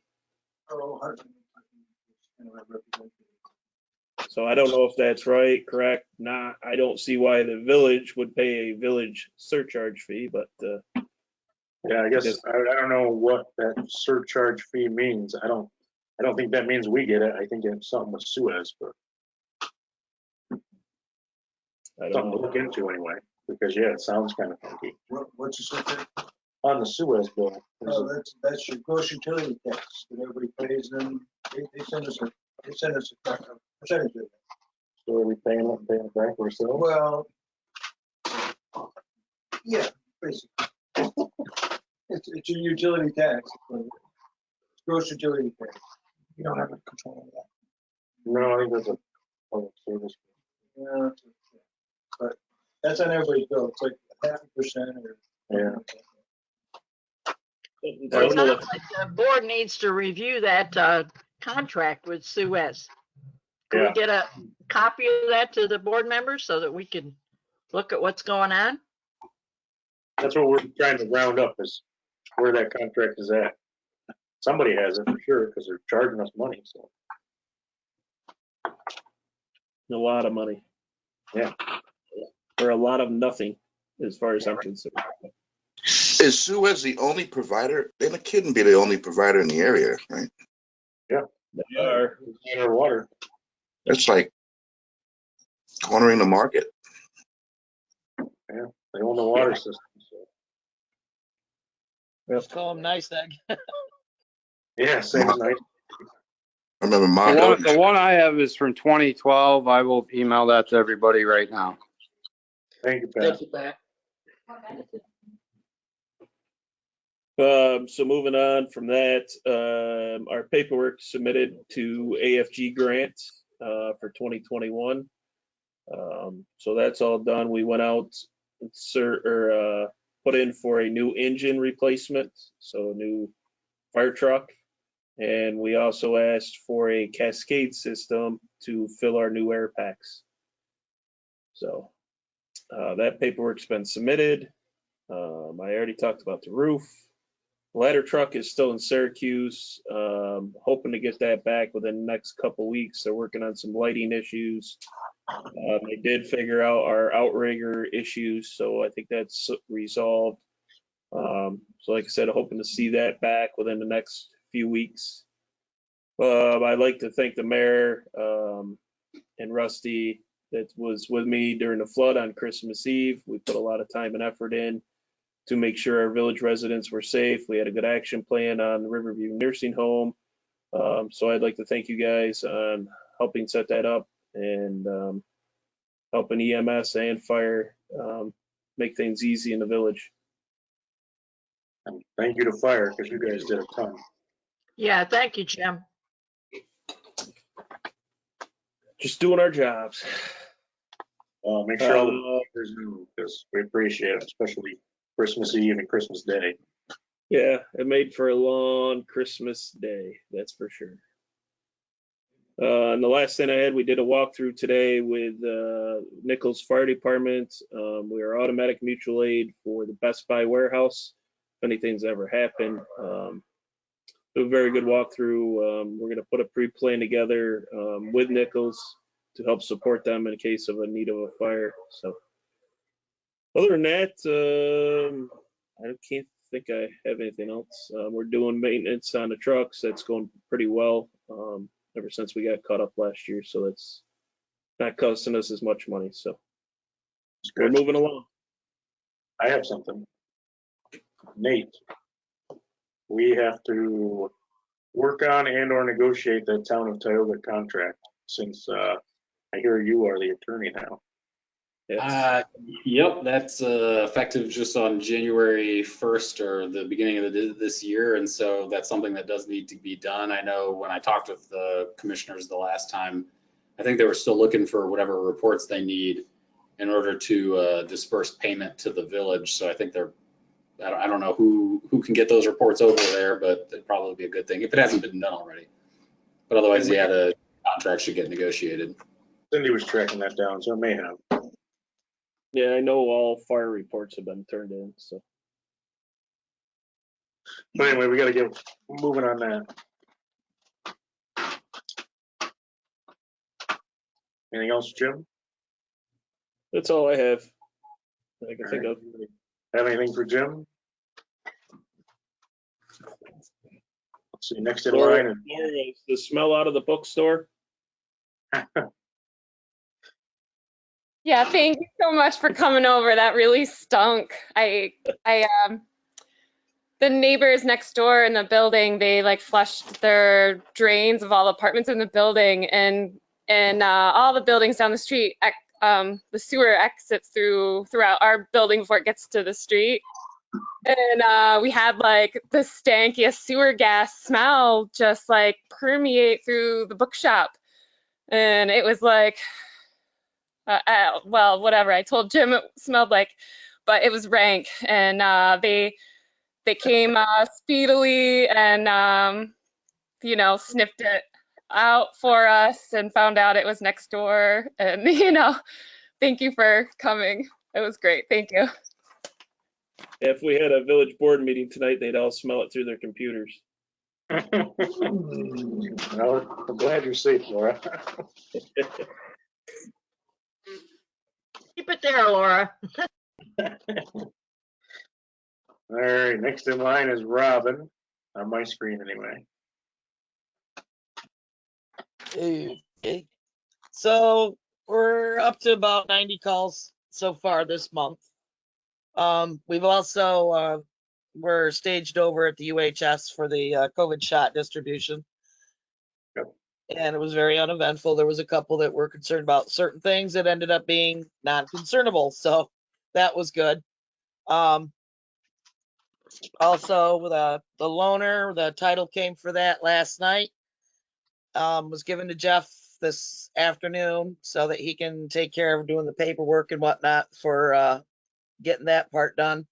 S13: So I don't know if that's right, correct, not. I don't see why the village would pay a village surcharge fee, but
S2: Yeah, I guess I don't know what that surcharge fee means. I don't think that means we get it. I think it's something with Suez, but
S13: I don't
S2: something to
S13: know.
S2: look into anyway, because yeah, it sounds kind of funky.
S9: What's the surcharge?
S2: On the Suez bill.
S9: Oh, that's your gross utility tax that everybody pays, and they send us a percentage of it.
S2: So are we paying it back ourselves?
S9: Well, yeah, basically. It's a utility tax. It's gross utility tax. You don't have control of that.
S2: No, I think that's a public service.
S9: Yeah, but that's on everybody's bill. It's like 0.5% or.
S2: Yeah.
S11: It sounds like the board needs to review that contract with Suez. Can we get a copy of that to the board members so that we can look at what's going on?
S2: That's what we're trying to round up is where that contract is at. Somebody has it for sure because they're charging us money, so.
S13: A lot of money.
S2: Yeah.
S13: Or a lot of nothing, as far as I'm concerned.
S10: Is Suez the only provider? They couldn't be the only provider in the area, right?
S2: Yeah.
S13: They are.
S2: Our water.
S10: It's like cornering the market.
S2: Yeah, they own the water system. So.
S15: Call them nice egg.
S2: Yeah, same night.
S10: I remember
S4: The one I have is from 2012. I will email that to everybody right now.
S2: Thank you, Pat.
S3: Thank you, Pat.
S13: So moving on from that, our paperwork submitted to AFG grant for 2021. So that's all done. We went out and put in for a new engine replacement, so a new fire truck. And we also asked for a cascade system to fill our new air packs. So that paperwork's been submitted. I already talked about the roof. Ladder truck is still in Syracuse. Hoping to get that back within the next couple weeks. They're working on some lighting issues. They did figure out our outrigger issues, so I think that's resolved. So like I said, hoping to see that back within the next few weeks. I'd like to thank the mayor and Rusty that was with me during the flood on Christmas Eve. We put a lot of time and effort in to make sure our village residents were safe. We had a good action plan on the Riverview Nursing Home. So I'd like to thank you guys on helping set that up and helping EMS and fire make things easy in the village.
S2: And thank you to fire because you guys did a ton.
S11: Yeah, thank you, Jim.
S13: Just doing our jobs.
S2: Make sure all the workers know because we appreciate it, especially Christmas Eve and Christmas Day.
S13: Yeah, it made for a long Christmas day, that's for sure. And the last thing I had, we did a walkthrough today with Nichols Fire Department. We are automatic mutual aid for the Best Buy warehouse. If anything's ever happened, a very good walkthrough. We're going to put a pre-plan together with Nichols to help support them in case of a need of a fire. So other than that, I can't think I have anything else. We're doing maintenance on the trucks. That's going pretty well. ever since we got caught up last year. So it's not costing us as much money. So we're moving along.
S2: I have something. Nate, we have to work on and or negotiate the town of Tioga contract since I hear you are the attorney now.
S7: Yep, that's effective just on January 1st or the beginning of this year. And so that's something that does need to be done. I know when I talked with the commissioners the last time, I think they were still looking for whatever reports they need in order to disperse payment to the village. So I think I don't know who can get those reports over there, but it'd probably be a good thing if it hasn't been done already. But otherwise, yeah, the contract should get negotiated.
S2: Cindy was tracking that down, so it may have.
S13: Yeah, I know all fire reports have been turned in, so.
S2: But anyway, we got to get moving on that. Anything else, Jim?
S13: That's all I have. I can think of.
S2: Have anything for Jim? Let's see, next in line.
S13: Laura, the smell out of the bookstore.
S8: Yeah, thank you so much for coming over. That really stunk. The neighbors next door in the building, they like flushed their drains of all the apartments in the building, and all the buildings down the street, the sewer exits throughout our building before it gets to the street. And we had like the stankiest sewer gas smell just like permeate through the bookshop. And it was like, well, whatever. I told Jim it smelled like, but it was rank. And they came speedily and, sniffed it out for us and found out it was next door. And, thank you for coming. It was great. Thank you.
S13: If we had a village board meeting tonight, they'd all smell it through their computers.
S2: Well, I'm glad you're safe, Laura.
S11: Keep it there, Laura.
S2: All right, next in line is Robin, on my screen anyway.
S15: Okay. So we're up to about 90 calls so far this month. We've also, we're staged over at the UHS for the COVID shot distribution.
S2: Yep.
S15: And it was very uneventful. There was a couple that were concerned about certain things that ended up being non-concernable. So that was good. Also, with the loaner, the title came for that last night. Was given to Jeff this afternoon so that he can take care of doing the paperwork and whatnot for getting that part done.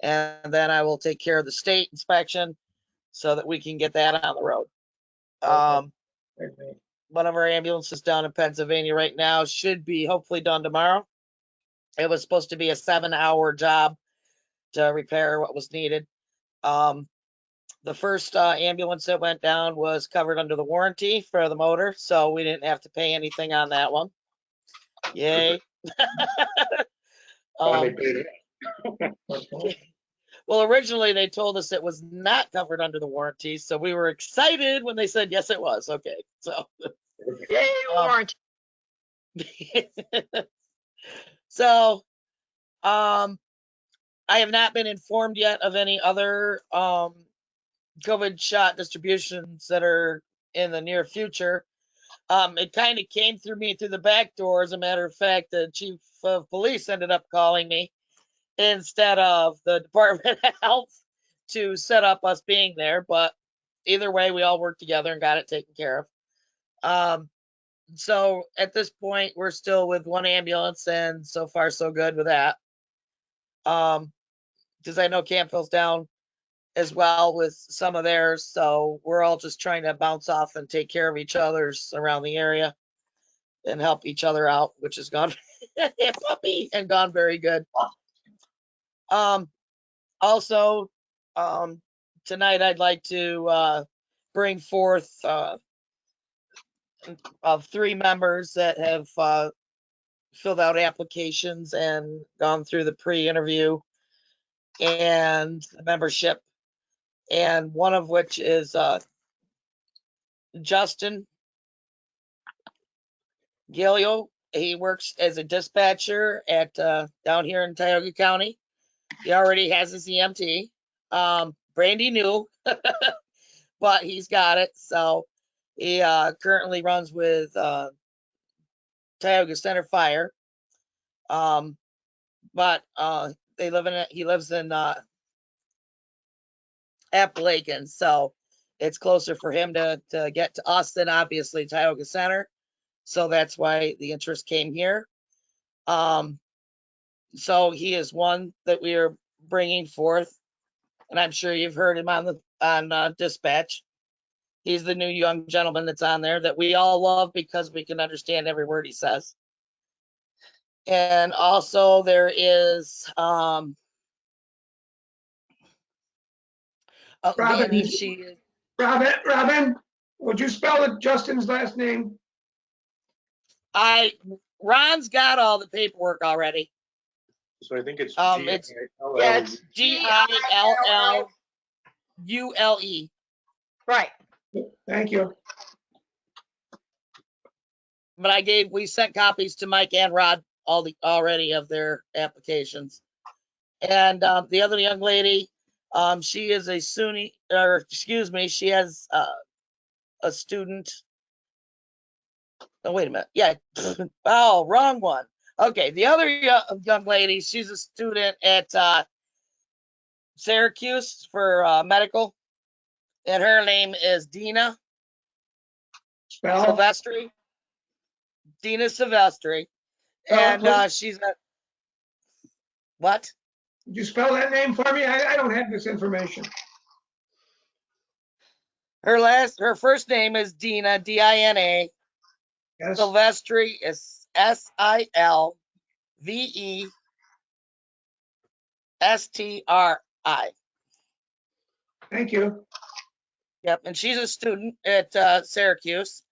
S15: And then I will take care of the state inspection so that we can get that on the road. One of our ambulances down in Pennsylvania right now should be hopefully done tomorrow. It was supposed to be a 7-hour job to repair what was needed. The first ambulance that went down was covered under the warranty for the motor, so we didn't have to pay anything on that one. Yay. Well, originally they told us it was not covered under the warranty, so we were excited when they said yes, it was. Okay, so
S11: Yay, warranty.
S15: So, I have not been informed yet of any other COVID shot distributions that are in the near future. It kind of came through me through the back door. As a matter of fact, the chief of police ended up calling me instead of the Department of Health to set up us being there. But either way, we all worked together and got it taken care of. So at this point, we're still with one ambulance, and so far so good with that. Because I know Campbell's down as well with some of theirs, so we're all just trying to bounce off and take care of each other's around the area and help each other out, which has gone puppy and gone very good. Also, tonight I'd like to bring forth of 3 members that have filled out applications and gone through the pre-interview and the membership, and one of which is Justin Gilio, he works as a dispatcher at down here in Tioga County. He already has his EMT. Brandy new, but he's got it. So he currently runs with Tioga Center Fire. But he lives in Appalachian, so it's closer for him to get to us than obviously Tioga Center. So that's why the interest came here. So he is one that we are bringing forth, and I'm sure you've heard him on dispatch. He's the new young gentleman that's on there that we all love because we can understand every word he says. And also there is
S9: Robin,
S15: Vanny.
S9: Robin, would you spell Justin's last name?
S15: Ron's got all the paperwork already.
S2: So I think it's
S15: It's Gillule.
S11: Right.
S9: Thank you.
S15: But we sent copies to Mike and Rod already of their applications. And the other young lady, she is a SUNY, or excuse me, she has a student. Oh, wait a minute. Yeah. Oh, wrong one. Okay. The other young lady, she's a student at Syracuse for medical. And her name is Dina Silvestri. Dina Silvestri. And she's a, what?
S9: Could you spell that name for me? I don't have this information.
S15: Her first name is Dina, D-I-N-A.
S9: Yes.
S15: Silvestri is S-I-L-V-E-S-T-R-I.
S9: Thank you.
S15: Yep, and she's a student at Syracuse,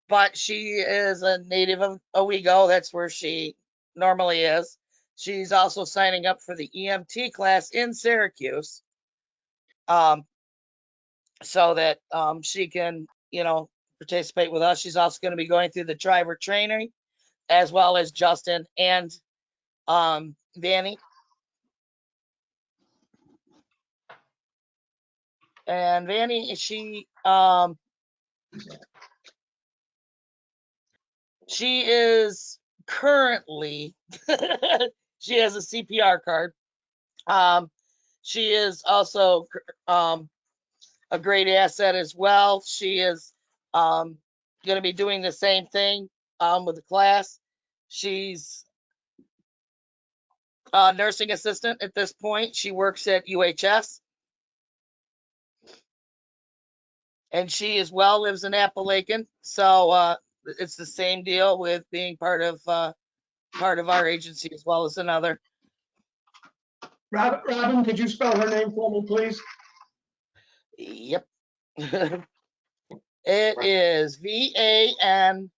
S15: but she is a native of Owego. That's where she normally is. She's also signing up for the EMT class in Syracuse, so that she can, participate with us. She's also going to be going through the driver training, as well as Justin and Vanny. And Vanny, she is currently, she has a CPR card. She is also a great asset as well. She is going to be doing the same thing with the class. She's a nursing assistant at this point. She works at UHS. And she as well lives in Appalachian. So it's the same deal with being part of our agency as well as another.
S9: Robin, could you spell her name for me, please?
S15: Yep. It is V-A-N-I-N-E.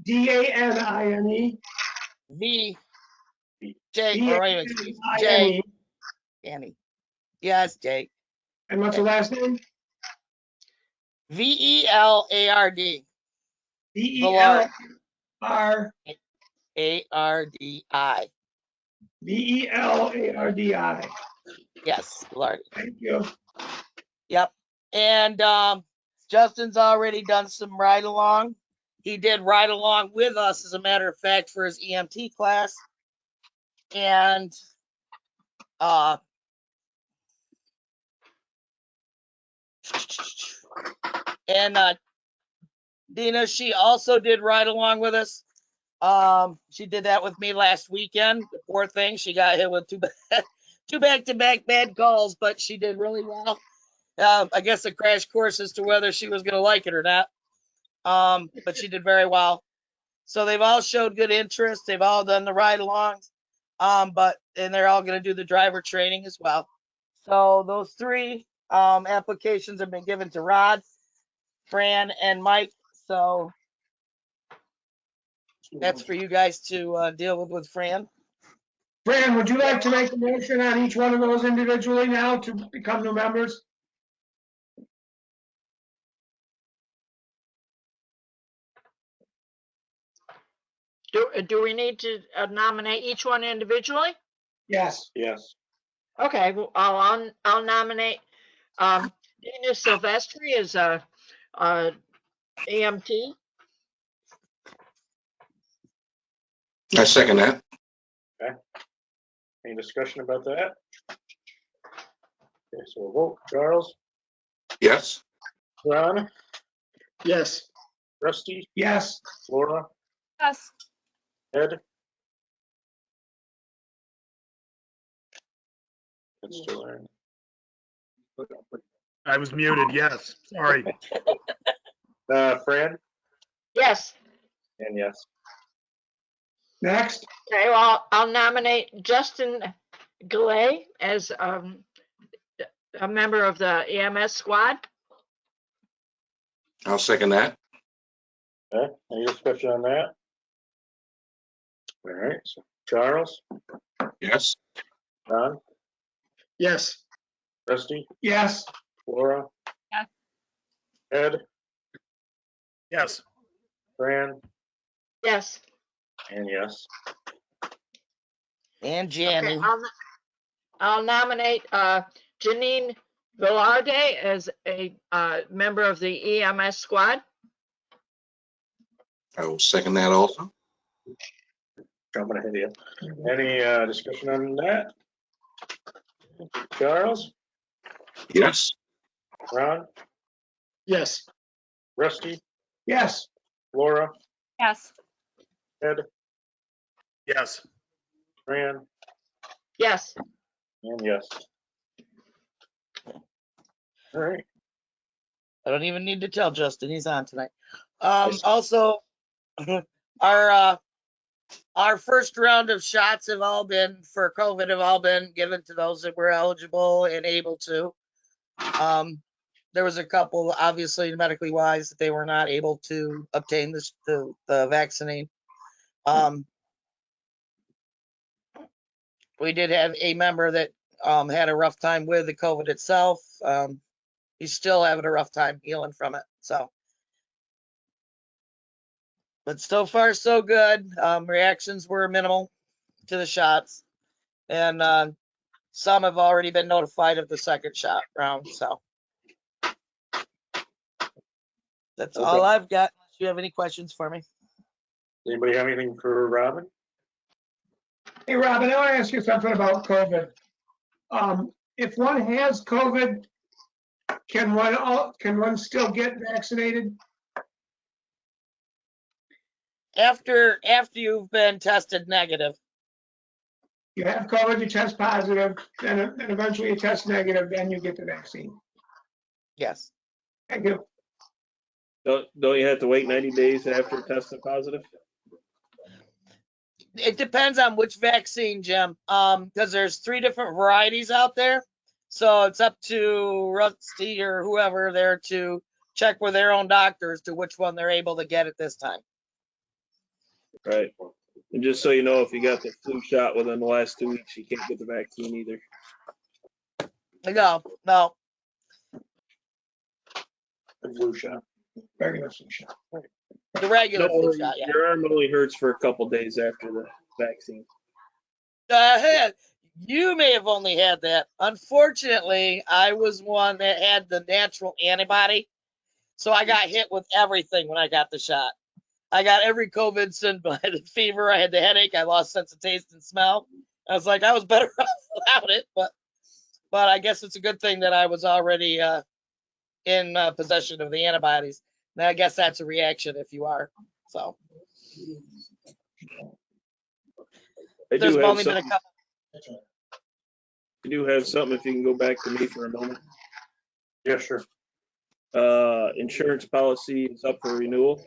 S9: D-A-N-I-N-E.
S15: V. J. Or wait a minute, J. Annie. Yes, Jake.
S9: And what's the last name?
S15: V-E-L-A-R-D.
S9: V-E-L-R-A-R-D-I. V-E-L-A-R-D-I.
S15: Yes, Velarde.
S9: Thank you.
S15: Yep. And Justin's already done some ride along. He did ride along with us, as a matter of fact, for his EMT class. And Dina, she also did ride along with us. She did that with me last weekend. The poor thing, she got hit with two back-to-back bad calls, but she did really well. I guess a crash course as to whether she was going to like it or not. But she did very well. So they've all showed good interest. They've all done the ride-alongs. And they're all going to do the driver training as well. So those three applications have been given to Rod, Fran, and Mike. So that's for you guys to deal with Fran.
S9: Fran, would you like to make a motion on each one of those individually now to become new members?
S11: Do we need to nominate each one individually?
S9: Yes.
S2: Yes.
S11: Okay, well, I'll nominate Dina Silvestri as a EMT.
S10: I second that.
S2: Any discussion about that? Okay, so we'll vote. Charles,
S10: Yes.
S2: Ron,
S3: Yes.
S2: Rusty,
S9: Yes.
S2: Laura,
S8: Yes.
S2: Ed. It's still there.
S6: I was muted, yes, sorry.
S2: Fran,
S11: Yes.
S2: and yes.
S9: Next.
S11: Okay, well, I'll nominate Justin Goulet as a member of the EMS squad.
S10: I'll second that.
S2: Okay, any discussion on that? All right, so Charles,
S10: Yes.
S2: Ron,
S3: Yes.
S2: Rusty,
S9: Yes.
S2: Laura.
S8: Yes.
S2: Ed,
S6: Yes.
S2: Fran,
S11: Yes.
S2: and yes.
S15: And
S11: Okay,
S15: Janny.
S11: I'll nominate Janine Velarde as a member of the EMS squad.
S10: I will second that also.
S2: Jumping ahead of you. Any discussion on that? Charles,
S10: Yes.
S2: Ron,
S3: Yes.
S2: Rusty,
S9: Yes.
S2: Laura,
S8: Yes.
S2: Ed,
S6: Yes.
S2: Fran,
S11: Yes.
S2: and yes. All right.
S15: I don't even need to tell Justin, he's on tonight. Also, our first round of shots have all been for COVID have all been given to those that were eligible and able to. There was a couple, obviously medically wise, that they were not able to obtain the vaccine. We did have a member that had a rough time with the COVID itself. He's still having a rough time healing from it. So, but so far so good. Reactions were minimal to the shots, and some have already been notified of the second shot round. So that's
S2: Okay.
S15: all I've got. Unless you have any questions for me.
S2: Anybody have anything for Robin?
S9: Hey, Robin, I want to ask you something about COVID. If one has COVID, can one still get vaccinated?
S15: After you've been tested negative.
S9: You have COVID, you test positive, then eventually you test negative, then you get the vaccine.
S15: Yes.
S9: Thank you.
S13: Don't you have to wait 90 days after testing positive?
S15: It depends on which vaccine, Jim, because there's 3 different varieties out there. So it's up to Rusty or whoever there to check with their own doctors to which one they're able to get at this time.
S13: Right. And just so you know, if you got the flu shot within the last 2 weeks, you can't get the vaccine either.
S15: No.
S2: The flu shot.
S9: Regular flu shot.
S15: The regular
S13: No,
S15: flu shot, yeah.
S13: your arm only hurts for a couple days after the vaccine.
S15: You may have only had that. Unfortunately, I was one that had the natural antibody. So I got hit with everything when I got the shot. I got every COVID symptom. I had the fever, I had the headache, I lost sense of taste and smell. I was like, I was better off without it, but I guess it's a good thing that I was already in possession of the antibodies. And I guess that's a reaction if you are. So
S13: I
S15: there's
S13: do have
S15: only been a
S13: something.
S15: couple.
S13: I do have something if you can go back to me for a moment.
S2: Yeah, sure.
S13: Insurance policy is up for renewal.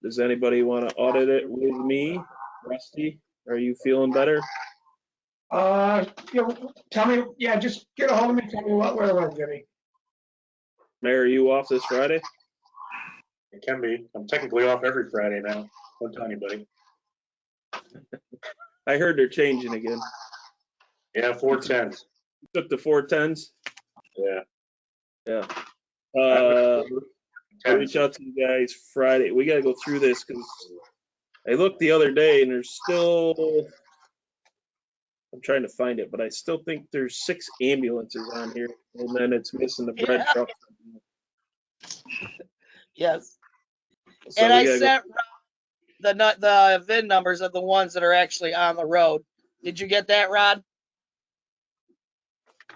S13: Does anybody want to audit it with me? Rusty, are you feeling better?
S9: Tell me, just get a hold of me, tell me where it was, Jimmy.
S13: Mayor, are you off this Friday?
S2: It can be. I'm technically off every Friday now. Don't tell anybody.
S13: I heard they're changing again.
S2: Yeah, 410s.
S13: Took the 410s?
S2: Yeah.
S13: Yeah. I'll reach out to you guys Friday. We got to go through this because I looked the other day and there's still, I'm trying to find it, but I still think there's 6 ambulances on here, and then it's missing the bread
S15: Yeah.
S13: truck.
S15: Yes.
S13: So
S15: And
S13: we
S15: I
S13: gotta go.
S15: sent the VIN numbers of the ones that are actually on the road. Did you get that, Rod?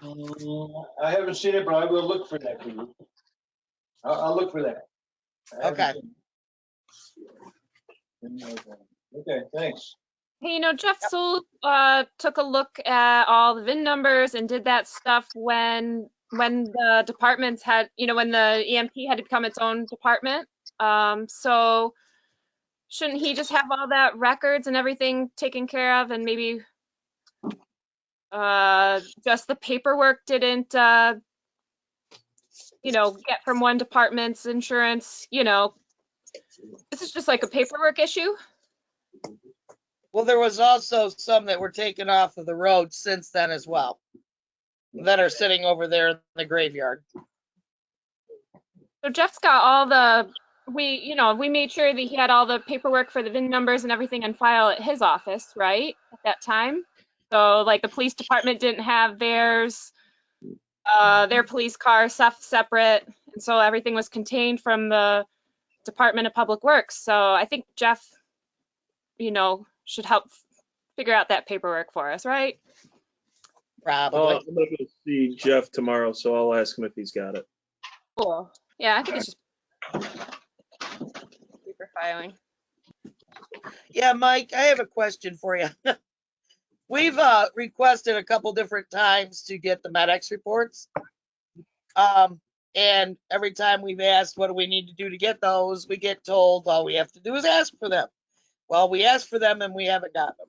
S16: I haven't seen it, but I will look for that for you. I'll look for that. I haven't
S15: Okay.
S16: seen it. Okay, thanks.
S8: Hey, you know, Jeff Soul took a look at all the VIN numbers and did that stuff when the departments had, you know, when the EMP had to become its own department. So shouldn't he just have all that records and everything taken care of, and maybe just the paperwork didn't, you know, get from one department's insurance, you know, this is just like a paperwork issue.
S15: Well, there was also some that were taken off of the road since then as well, that are sitting over there in the graveyard.
S8: So Jeff's got all the, we made sure that he had all the paperwork for the VIN numbers and everything on file at his office, right? At that time. So like the police department didn't have theirs, their police car stuff separate. And so everything was contained from the Department of Public Works. So I think Jeff, you know, should help figure out that paperwork for us, right?
S15: Probably.
S13: I'm gonna go see Jeff tomorrow, so I'll ask him if he's got it.
S8: Cool. Yeah, I think it's just paper filing.
S15: Yeah, Mike, I have a question for you. We've requested a couple different times to get the MedX reports. And every time we've asked, what do we need to do to get those? We get told all we have to do is ask for them. Well, we asked for them and we haven't got them.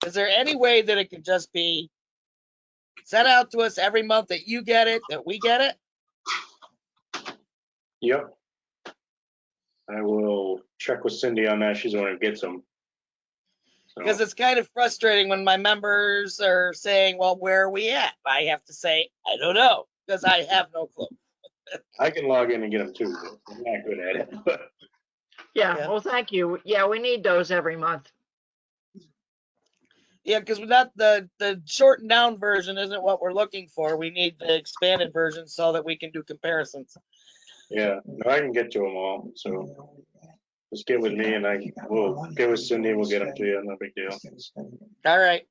S15: Is there any way that it could just be sent out to us every month that you get it, that we get it?
S2: Yep. I will check with Cindy on that. She's the one who gets them. So,
S15: Because it's kind of frustrating when my members are saying, well, where are we at? I have to say, I don't know, because I have no clue.
S2: I can log in and get them too, but I'm not good at it. But
S11: Yeah, well, thank you. Yeah, we need those every month.
S15: Yeah, because not the shortened down version isn't what we're looking for. We need the expanded version so that we can do comparisons.
S2: yeah, no, I can get to them all. So just get with me and we'll get with Cindy. We'll get them to you. No big deal.
S15: All right.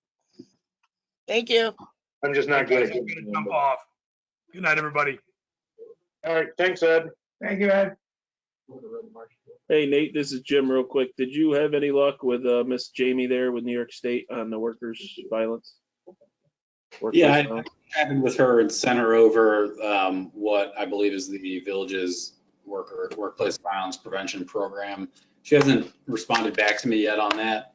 S15: Thank you.
S2: I'm just not good at
S6: I'm gonna jump off. Good night, everybody.
S2: All right. Thanks, Ed.
S9: Thank you, Ed.
S13: Hey, Nate, this is Jim real quick. Did you have any luck with Miss Jamie there with New York State on the workers' violence?
S7: Yeah, I chatted with her and sent her over what I believe is the village's workplace violence prevention program. She hasn't responded back to me yet on that.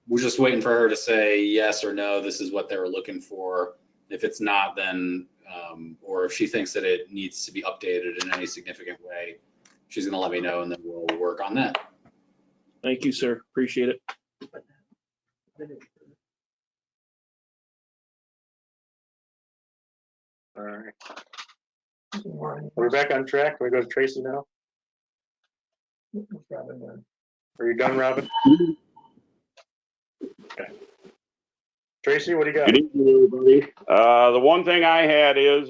S7: We're just waiting for her to say yes or no, this is what they were looking for. If it's not, then, or if she thinks that it needs to be updated in any significant way, she's going to let me know, and then we'll work on that.
S13: Thank you, sir. Appreciate it.
S2: All right. We're back on track. Can we go to Tracy now? Are you done, Robin? Okay. Tracy, what do you got?
S17: Good evening, everybody. The one thing I had is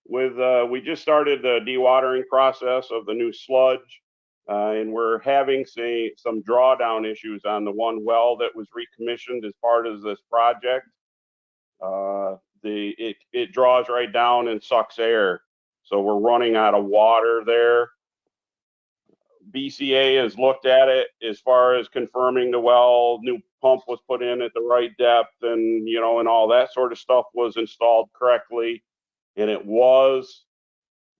S17: we just started the dewatering process of the new sludge, and we're having some drawdown issues on the one well that was recommissioned as part of this project. It draws right down and sucks air, so we're running out of water there. BCA has looked at it as far as confirming the well, new pump was put in at the right depth, and and all that sort of stuff was installed correctly, and it was.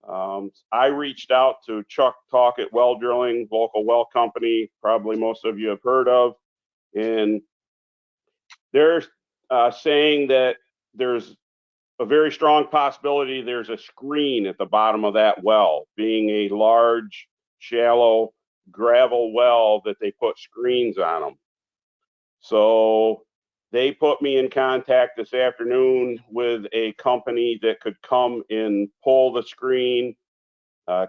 S17: I reached out to Chuck Talk at Well Drilling, local well company, probably most of you have heard of, and they're saying that there's a very strong possibility there's a screen at the bottom of that well, being a large, shallow gravel well that they put screens on them. So they put me in contact this afternoon with a company that could come and pull the screen,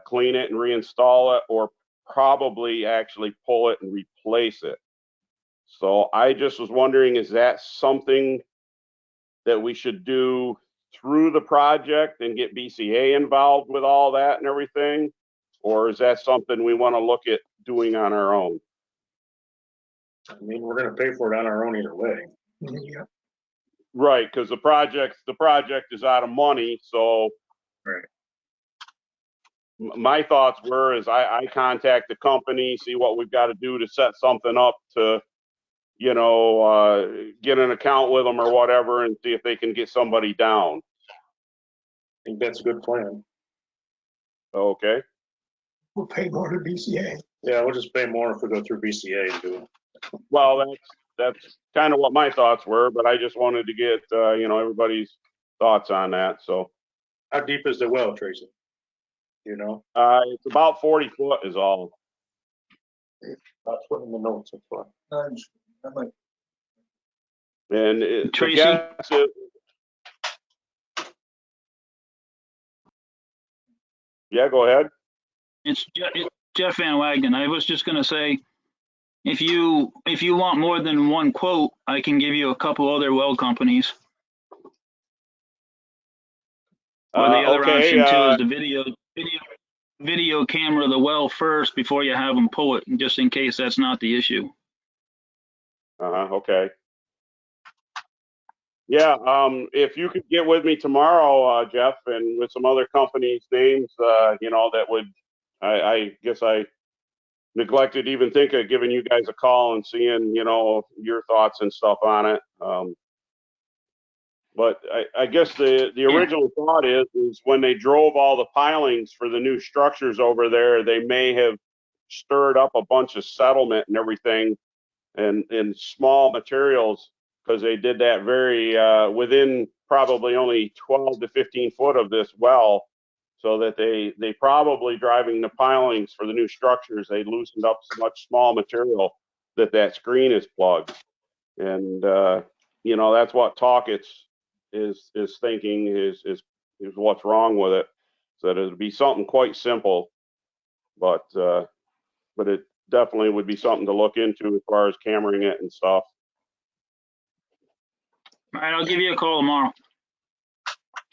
S17: clean it and reinstall it, or probably actually pull it and replace it. So I just was wondering, is that something that we should do through the project and get BCA involved with all that and everything? Or is that something we want to look at doing on our own?
S2: I mean, we're gonna pay for it on our own either way.
S9: Yeah.
S17: Right, because the project is out of money, so.
S2: Right.
S17: My thoughts were is I contact the company, see what we've got to do to set something up to, you know, get an account with them or whatever and see if they can get somebody down.
S2: I think that's a good plan.
S17: Okay.
S9: We'll pay more to BCA.
S2: Yeah, we'll just pay more if we go through BCA and do it.
S17: Well, that's kind of what my thoughts were, but I just wanted to get, you know, everybody's thoughts on that. So.
S2: How deep is the well, Tracy? You know?
S17: It's about 40 foot is all.
S2: That's what in the notes. That's what.
S17: And
S18: Tracy?
S17: guess it, yeah, go ahead.
S18: It's Jeff Van Wagenen. I was just going to say, if you want more than one quote, I can give you a couple other well companies. Or the other
S17: Okay,
S18: option too is the video camera the well first before you have them pull it, just in case that's not the issue.
S17: Okay. Yeah, if you could get with me tomorrow, Jeff, and with some other companies' names, you know, that would, I guess I neglected to even think of giving you guys a call and seeing, you know, your thoughts and stuff on it. But I guess the original thought is when they drove all the pilings for the new structures over there, they may have stirred up a bunch of settlement and everything and small materials, because they did that very within probably only 12 to 15 foot of this well, so that they probably driving the pilings for the new structures, they loosened up so much small material that screen is plugged. And you know, that's what Talkett's is thinking is what's wrong with it. So that it'd be something quite simple, but it definitely would be something to look into as far as cameraing it and stuff.
S18: All right, I'll give you a call tomorrow.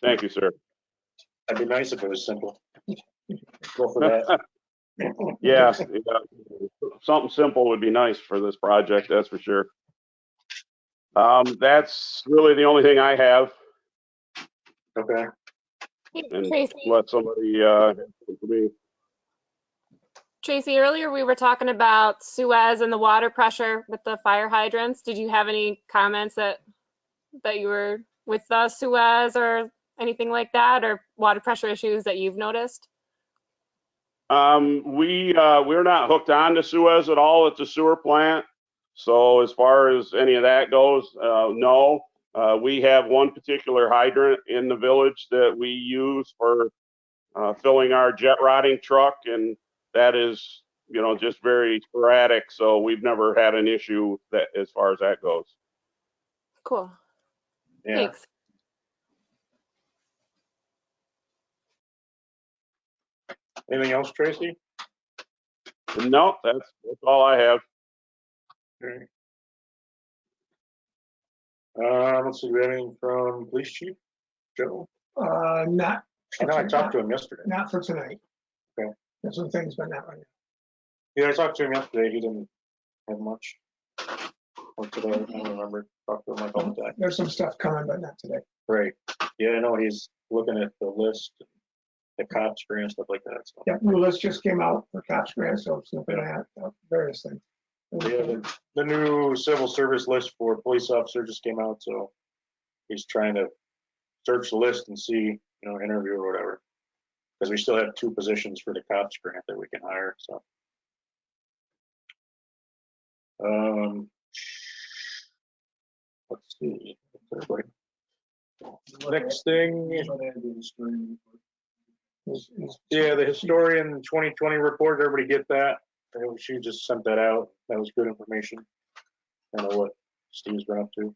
S17: Thank you, sir.
S2: That'd be nice if it was simple. Go for that.
S17: Yeah, something simple would be nice for this project, that's for sure. That's really the only thing I have.
S2: Okay.
S17: And
S8: Tracy.
S17: let somebody for me.
S8: Tracy, earlier we were talking about Suez and the water pressure with the fire hydrants. Did you have any comments that you were with the Suez or anything like that, or water pressure issues that you've noticed?
S17: We're not hooked on to Suez at all at the sewer plant. So as far as any of that goes, no. We have one particular hydrant in the village that we use for filling our jet rotting truck, and that is, you know, just very sporadic. So we've never had an issue that as far as that goes.
S8: Cool.
S2: Yeah.
S8: Thanks.
S2: Anything else, Tracy?
S17: No, that's all I have.
S2: Okay. Let's see, we have anything from police chief, Joe?
S9: Not.
S2: I know I talked to him yesterday.
S9: Not for tonight.
S2: Okay.
S9: There's some things, but not right now.
S2: Yeah, I talked to him yesterday. He didn't have much. Or today, I don't remember. Talked to him like all the time.
S9: There's some stuff coming, but not today.
S2: Right. Yeah, I know he's looking at the list, the cops grant, stuff like that. So.
S9: Yeah, the list just came out for cops grant, so it's looking at various things.
S2: Yeah, the new civil service list for police officer just came out, so he's trying to search the list and see, you know, interview or whatever. Because we still have 2 positions for the cops grant that we can hire, so. Let's see. Everybody. Next thing. Yeah, the historian 2020 report. Everybody get that? She just sent that out. That was good information. I know what Steve's been up to.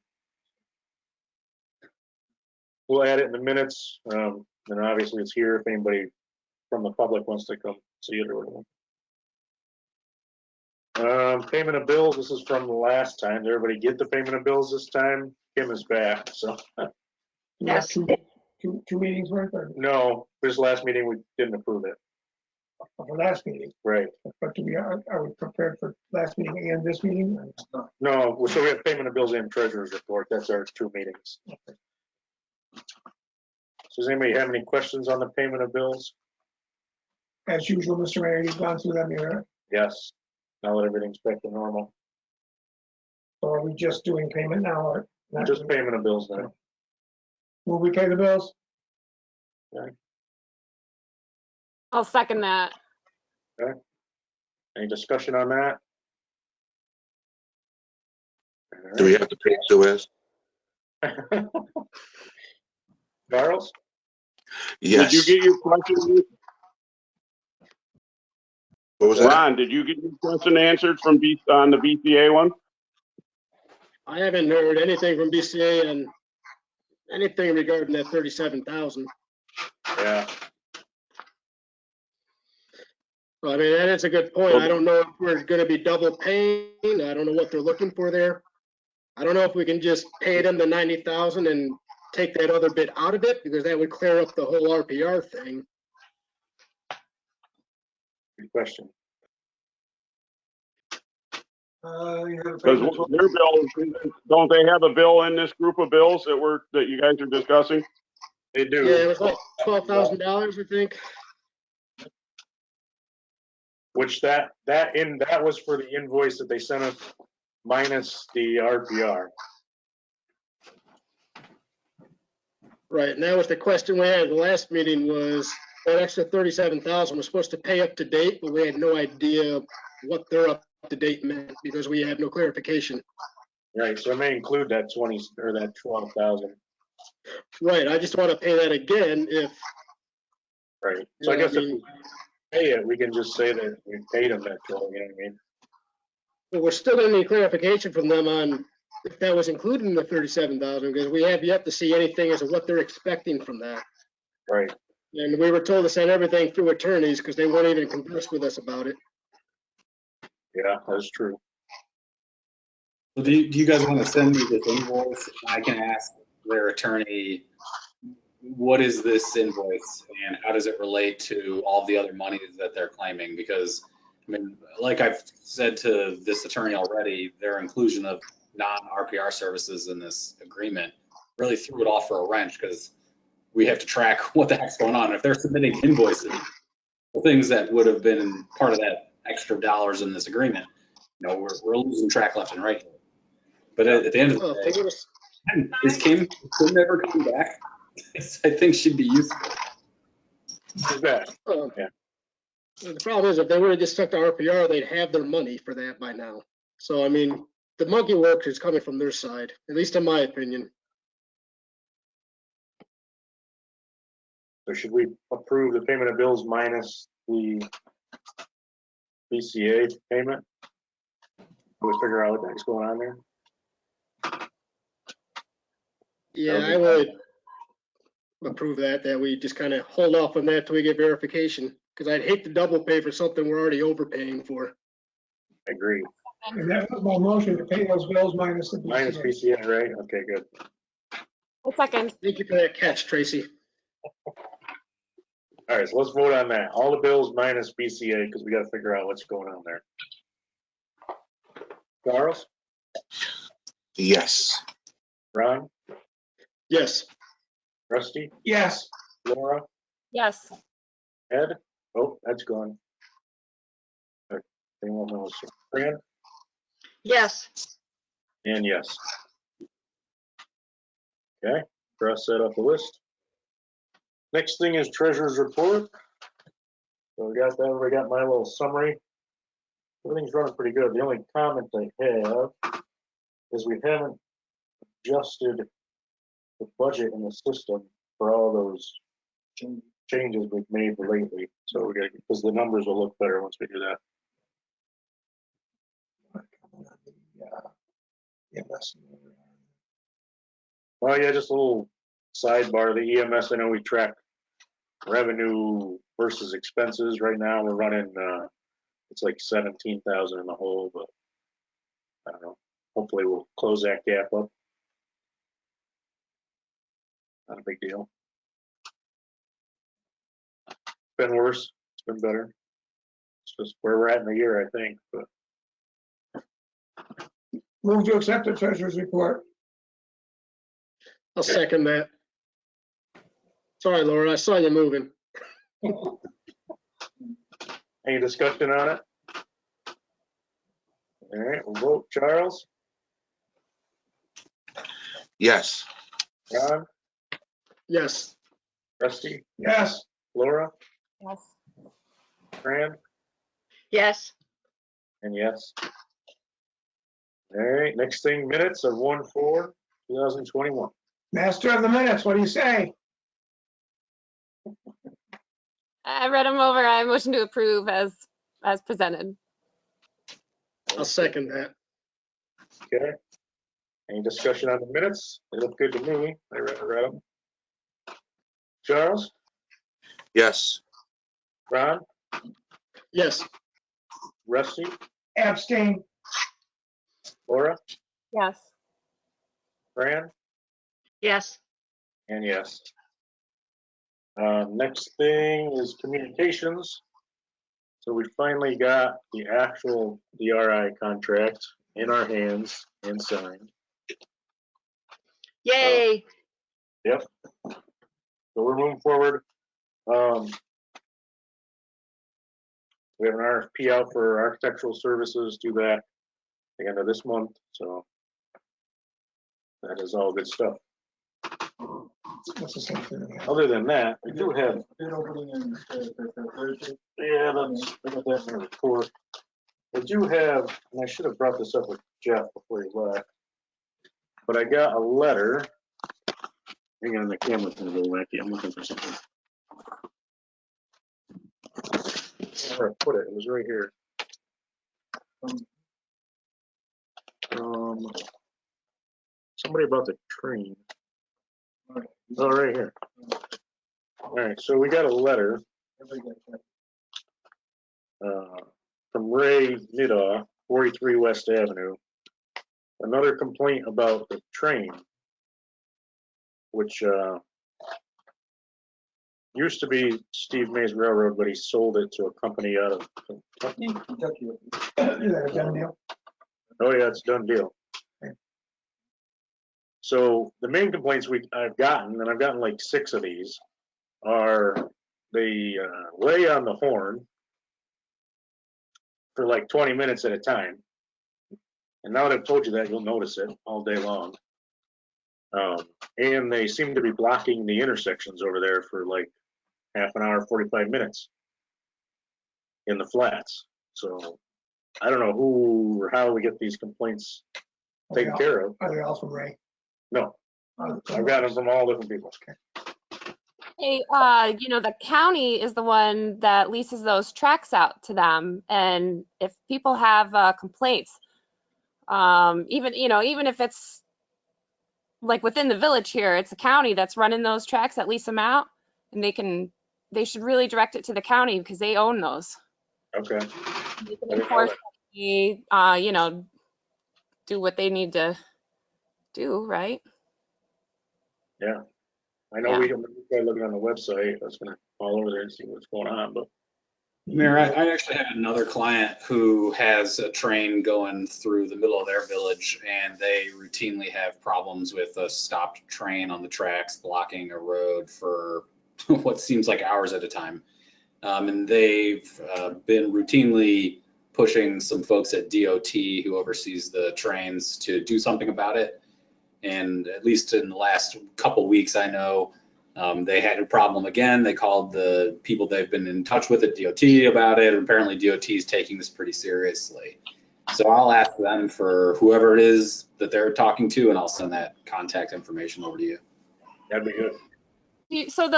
S2: We'll add it in the minutes. And obviously it's here if anybody from the public wants to come see it or whatever. Payment of bills, this is from the last time. Did everybody get the payment of bills this time? Kim is back, so.
S9: Yes. Two meetings worth, or
S2: No, this last meeting, we didn't approve it.
S9: for last meeting?
S2: Right.
S9: But are we prepared for last meeting and this meeting?
S2: No, so we have payment of bills and treasurer's report. That's our 2 meetings. So does anybody have any questions on the payment of bills?
S9: As usual, Mr. Mayor, you've gone through them here.
S2: Yes. Now that everything's back to normal.
S9: So are we just doing payment now, or not?
S2: Just payment of bills now.
S9: Will we pay the bills?
S2: Okay.
S8: I'll second that.
S2: Okay. Any discussion on that?
S10: Do we have to pay Suez?
S2: Charles?
S10: Yes.
S17: Did you get your question?
S10: What was that?
S17: Ron, did you get your question answered from on the BCA one?
S3: I haven't heard anything from BCA and anything regarding that 37,000.
S2: Yeah.
S3: Well, I mean, that is a good point. I don't know if we're going to be double paying. I don't know what they're looking for there. I don't know if we can just pay them the 90,000 and take that other bit out of it, because that would clear up the whole RPR thing.
S2: Good question.
S17: Because their bill, don't they have a bill in this group of bills that you guys are discussing?
S2: They do.
S3: Yeah, it was like $12,000, I think.
S2: Which that was for the invoice that they sent us minus the RPR.
S3: Right, and that was the question we had at the last meeting, was that extra 37,000 was supposed to pay up to date, but we had no idea what their up to date meant because we had no clarification.
S2: Right, so it may include that 20 or that 12,000.
S3: Right, I just want to pay that again if.
S2: Right, so I guess if we pay it, we can just say that we paid them that 12, you know what I mean?
S3: But we're still going to need clarification from them on if that was included in the 37,000, because we have yet to see anything as to what they're expecting from that.
S2: Right.
S3: And we were told to send everything through attorneys because they won't even converse with us about it.
S2: Yeah, that's true.
S7: So do you guys want to send me this invoice? I can ask their attorney, what is this invoice and how does it relate to all the other monies that they're claiming? Because, I mean, like I've said to this attorney already, their inclusion of non-RPR services in this agreement really threw it off for a wrench, because we have to track what the heck's going on. If they're submitting invoices for things that would have been part of that extra dollars in this agreement, you know, we're losing track left and right. But at the end of the day, is Kim never coming back? I think she'd be useful.
S2: She's back.
S3: Yeah. The problem is, if they would have just stuck to RPR, they'd have their money for that by now. So, I mean, the monkey work is coming from their side, at least in my opinion.
S2: So should we approve the payment of bills minus the BCA payment? We'll figure out what the heck's going on there.
S3: Yeah, I would approve that we just kind of hold off on that till we get verification, because I'd hate to double pay for something we're already overpaying for.
S2: Agree.
S9: And that was my motion, to pay those bills minus the BCA.
S2: Minus BCA, right? Okay, good.
S8: A second.
S3: Thank you for that catch, Tracy.
S2: All right, so let's vote on that. All the bills minus BCA, because we got to figure out what's going on there. Charles?
S10: Yes.
S2: Ron?
S3: Yes.
S2: Rusty?
S9: Yes.
S2: Laura?
S8: Yes.
S2: Ed? Oh, that's gone. Anyone else? Fran?
S11: Yes.
S2: And yes. Okay, cross that off the list. Next thing is treasurer's report. So we got that, we got my little summary. Everything's running pretty good. The only comment I have is we haven't adjusted the budget in the system for all those changes we've made lately. So we're gonna, because the numbers will look better once we do that. Well, yeah, just a little sidebar. The EMS, I know we track revenue versus expenses. Right now, we're running It's like 17,000 in the hole, but I don't know. Hopefully we'll close that gap up. Not a big deal. It's been worse. It's been better. It's just where we're at in the year, I think. But
S9: Move to accept the treasurer's report.
S3: I'll second that. Sorry, Laura, I saw you moving.
S2: any discussion on it? All right, we'll vote. Charles,
S10: Yes.
S2: Ron,
S3: Yes.
S2: Rusty,
S9: Yes.
S2: Laura,
S8: Yes.
S2: Fran,
S11: Yes.
S2: and yes. All right, next thing, minutes of 1/4/2021.
S9: Master of the minutes, what do you say?
S8: I read them over. I motion to approve as presented.
S3: I'll second that.
S2: Okay. Any discussion on the minutes? They look good to me. I read them. Charles,
S10: Yes.
S2: Ron,
S3: Yes.
S2: Rusty,
S9: Abstain.
S2: Laura,
S8: Yes.
S2: Fran,
S11: Yes.
S2: and yes. Next thing is communications. So we finally got the actual DRI contract in our hands and signed.
S11: Yay.
S2: Yep. So we're moving forward. We have an RFP out for architectural services, do that at the end of this month. So that is all good stuff.
S9: What's the same thing?
S2: Other than that, we do have,
S16: Bid opening in Thursday.
S2: yeah, I got that in the report. I do have, and I should have brought this up with Jeff before he left, but I got a letter. Hang on, the camera's gonna go wacky. I'm looking for something. Where I put it, it was right here. Somebody about the train. Oh, right here. All right, so we got a letter from Ray Nidaw, 43 West Avenue. Another complaint about the train, which used to be Steve May's Railroad, but he sold it to a company out of Kentucky.
S9: Is that a done deal?
S2: Oh yeah, it's a done deal. So the main complaints I've gotten, and I've gotten like 6 of these, are they lay on the horn for like 20 minutes at a time. And now that I've told you that, you'll notice it all day long. And they seem to be blocking the intersections over there for like half an hour, 45 minutes in the flats. So I don't know who or how we get these complaints taken care of.
S9: Are they all from Ray?
S2: No, I've got them from all different people.
S8: Hey, the county is the one that leases those tracks out to them. And if people have complaints, even if it's like within the village here, it's the county that's running those tracks that lease them out, and they should really direct it to the county because they own those.
S2: Okay.
S8: They can enforce do what they need to do, right?
S2: Yeah. I know we started looking on the website. I was going to follow over there and see what's going on, but.
S7: Mayor, I actually had another client who has a train going through the middle of their village, and they routinely have problems with a stopped train on the tracks blocking a road for what seems like hours at a time. And they've been routinely pushing some folks at DOT who oversees the trains to do something about it. And at least in the last couple weeks, I know they had a problem again. They called the people they've been in touch with at DOT about it. And apparently DOT is taking this pretty seriously. So I'll ask them for whoever it is that they're talking to, and I'll send that contact information over to you.
S2: That'd be good.
S8: So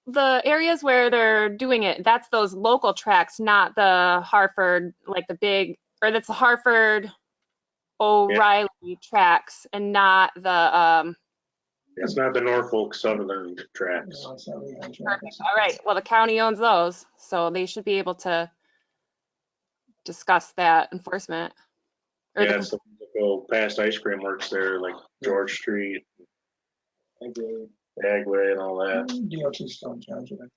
S8: the areas where they're doing it, that's those local tracks, not the Hartford, like the big, or that's the Hartford O'Reilly tracks, and not the
S2: It's not the Norfolk Southern tracks.
S8: Perfect. All right. Well, the county owns those, so they should be able to discuss that enforcement. Or
S2: Yeah,
S8: the,
S2: some that go past Ice Cream Works there, like George Street, Agway and all that.
S9: DOT's still in charge of it.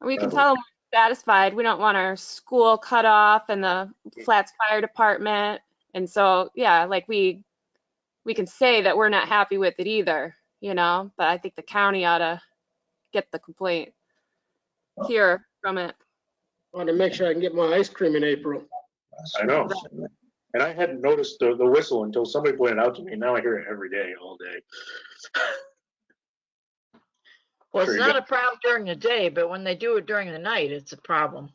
S8: we can tell them we're satisfied. We don't want our school cut off and the Flats Fire Department. And so, yeah, like we can say that we're not happy with it either, you know, but I think the county ought to get the complaint, hear from it.
S3: I want to make sure I can get my ice cream in April.
S2: I know. And I hadn't noticed the whistle until somebody pointed it out to me. Now I hear it every day, all day.
S11: Well,
S2: Sure
S11: it's
S2: you
S11: not
S2: got-
S11: a problem during the day, but when they do it during the night, it's a problem.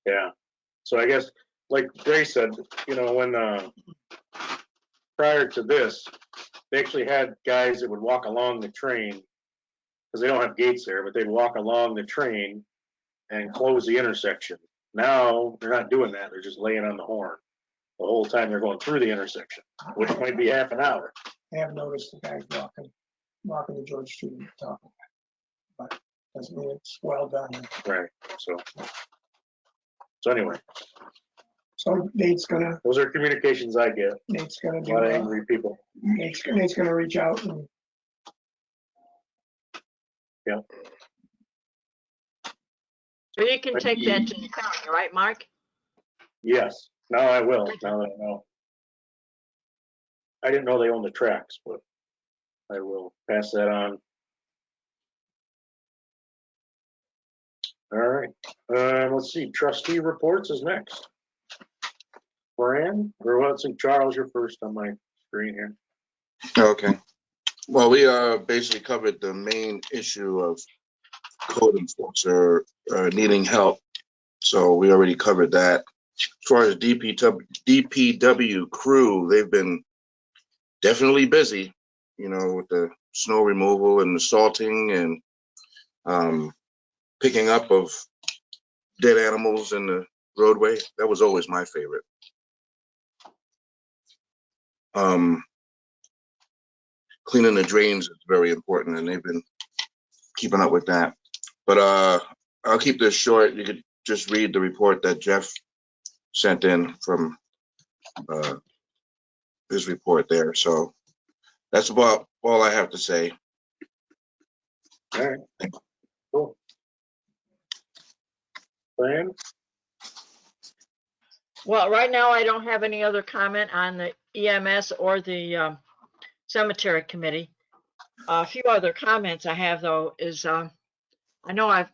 S2: Yeah. So I guess, like Ray said, you know, when prior to this, they actually had guys that would walk along the train because they don't have gates there, but they'd walk along the train and close the intersection. Now they're not doing that. They're just laying on the horn the whole time they're going through the intersection, which might be half an hour.
S9: I have noticed the guys walking to George Street and talking. But doesn't mean it's well done.
S2: Right. So anyway,
S9: So Nate's gonna,
S2: those are communications I get.
S9: Nate's gonna
S2: A
S9: do,
S2: lot of angry people.
S9: Nate's gonna reach out and.
S2: Yeah.
S11: So you can take that to the county, right, Mark?
S2: Yes. Now I will. Now that I know. I didn't know they owned the tracks, but I will pass that on. All right. Let's see. Trustee reports is next. Fran, or let's see, Charles, you're first on my screen here.
S10: Okay. Well, we basically covered the main issue of code enforcer needing help. So we already covered that. As far as DPW crew, they've been definitely busy, you know, with the snow removal and the salting and picking up of dead animals in the roadway. That was always my favorite. Cleaning the drains is very important, and they've been keeping up with that. But I'll keep this short. You could just read the report that Jeff sent in from his report there. So that's about all I have to say.
S2: All right. Cool. Fran?
S11: Well, right now I don't have any other comment on the EMS or the cemetery committee. A few other comments I have though is I know I've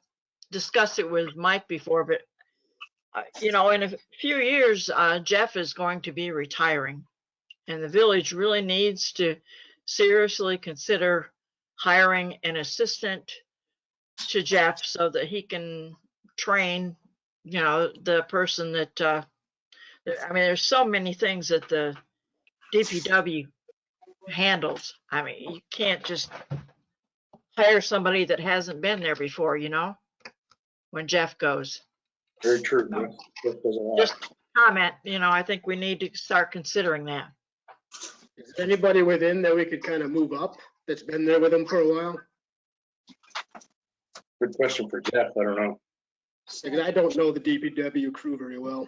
S11: discussed it with Mike before, but you know, in a few years, Jeff is going to be retiring, and the village really needs to seriously consider hiring an assistant to Jeff so that he can train, you know, the person that, I mean, there's so many things that the DPW handles. I mean, you can't just hire somebody that hasn't been there before, you know, when Jeff goes.
S2: Very true. Jeff does a lot.
S11: Just comment, you know, I think we need to start considering that.
S3: Is there anybody within that we could kind of move up that's been there with him for a while?
S2: Good question for Jeff. I don't know.
S3: Because I don't know the DPW crew very well.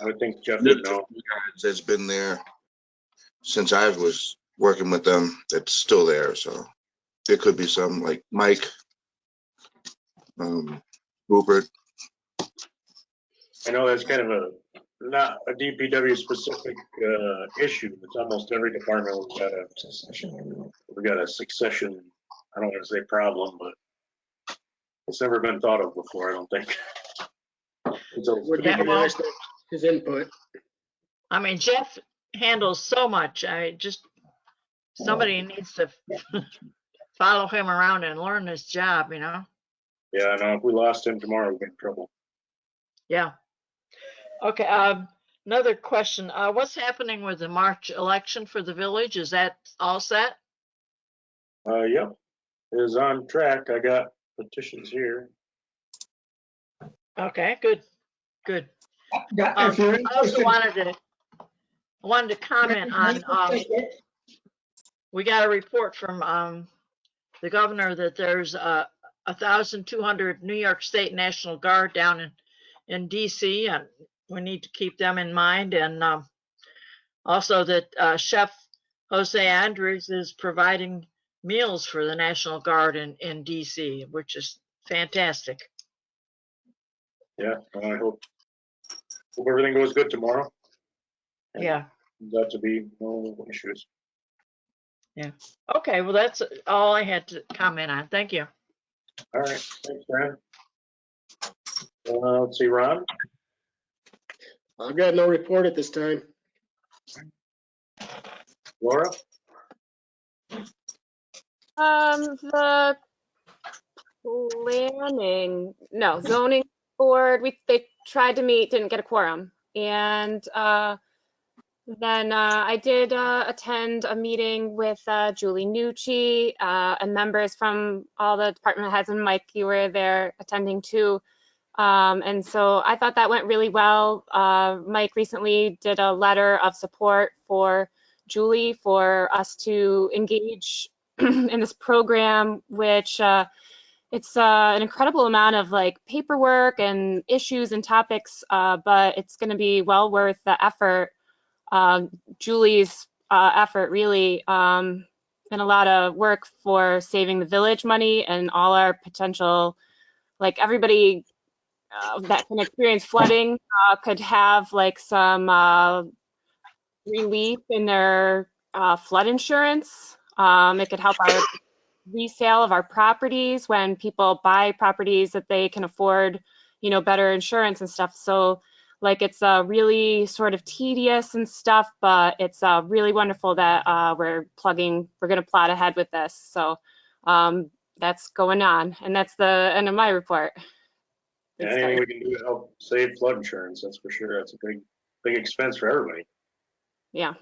S2: I would think Jeff would know.
S10: That's been there since I was working with them. That's still there. So there could be some like Mike, Rupert.
S2: I know that's kind of not a DPW specific issue. It's almost every department. We've got a succession. I don't want to say problem, but it's never been thought of before. I don't think.
S3: Would be nice to his input.
S11: I mean, Jeff handles so much. Somebody needs to follow him around and learn this job, you know?
S2: Yeah, I know. If we lost him tomorrow, we'd be in trouble.
S11: Yeah. Okay, another question. What's happening with the March election for the village? Is that all set?
S2: Yep. It is on track. I got petitions here.
S11: Okay, good, good.
S9: Yeah, if you're
S11: I also wanted to comment on, we got a report from the governor that there's 1,200 New York State National Guard down in in DC, and we need to keep them in mind. And also that Chef Jose Andres is providing meals for the National Guard in DC, which is fantastic.
S2: Yeah, I hope everything goes good tomorrow.
S11: Yeah.
S2: That to be no issues.
S11: Yeah. Okay, well, that's all I had to comment on. Thank you.
S2: All right, thanks, Fran. Let's see, Ron.
S3: I've got no report at this time.
S2: Laura?
S8: The zoning board, they tried to meet, didn't get a quorum. And then I did attend a meeting with Julie Nucci and members from all the department heads, and Mike, you were there attending too. And so I thought that went really well. Mike recently did a letter of support for Julie for us to engage in this program, which it's an incredible amount of like paperwork and issues and topics, but it's going to be well worth the effort. Julie's effort really, and a lot of work for saving the village money and all our potential, like everybody that can experience flooding could have like some relief in their flood insurance. It could help our resale of our properties when people buy properties that they can afford, you know, better insurance and stuff. So like it's really sort of tedious and stuff, but it's really wonderful that we're going to plot ahead with this. So that's going on, and that's the end of my report.
S2: Yeah, anything we can do to help save flood insurance, that's for sure. That's a big expense for everybody.
S8: Yeah.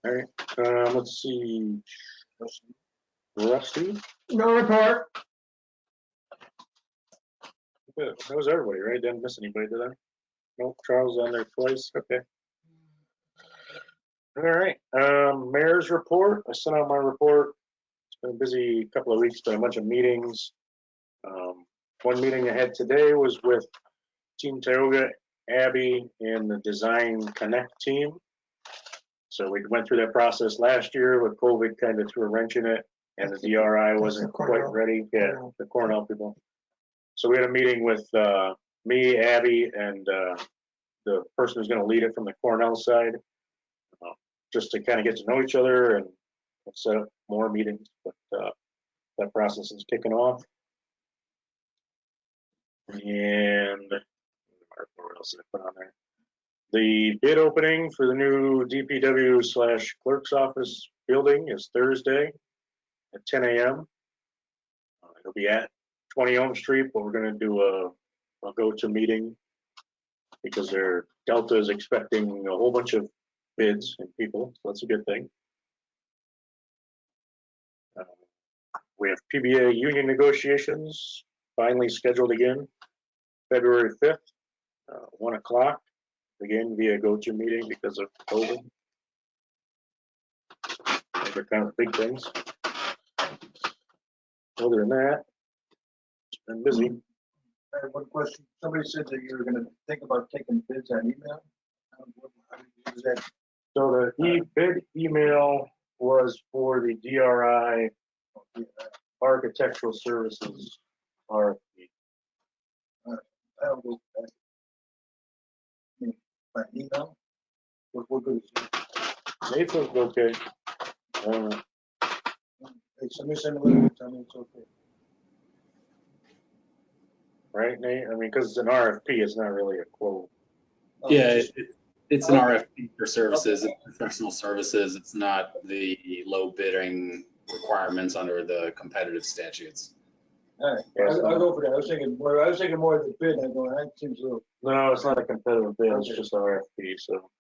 S2: All right, let's see. Rusty?
S9: No report.
S2: Good. That was everybody, right? Didn't miss anybody, did I? Nope, Charles on there twice. Okay. All right, mayor's report. I sent out my report. It's been a busy couple of weeks, been a bunch of meetings. One meeting I had today was with Team Tioga, Abby, and the Design Connect team. So we went through that process last year with COVID kind of threw a wrench in it, and the DRI wasn't quite ready. Yeah, the Cornell people. So we had a meeting with me, Abby, and the person who's going to lead it from the Cornell side, just to kind of get to know each other and set up more meetings. But that process is kicking off. And what else did I put on there? The bid opening for the new DPW/clerk's office building is Thursday at 10 a.m. It'll be at 20 Elm Street, but we're going to do a go-to meeting because Delta is expecting a whole bunch of bids and people, so that's a good thing. We have PBA union negotiations finally scheduled again, February 5th, 1 o'clock, again via go-to meeting because of COVID. Those are kind of big things. Other than that, it's been busy.
S16: I have one question. Somebody said that you were gonna think about taking bids on email. How is that?
S2: So the bid email was for the DRI architectural services RFP.
S16: I don't go by email. What good is it?
S2: Nathan's okay.
S16: Hey, somebody send a letter, tell me it's okay.
S2: Right, Nate? I mean, because it's an RFP, it's not really a quote.
S7: Yeah, it's an RFP for services, it's professional services. It's not the low bidding requirements under the competitive statutes.
S16: All right, I'll go for that. I was thinking more of the bid. I go, that seems a little.
S2: No, it's not a competitive bid, it's just RFP, so.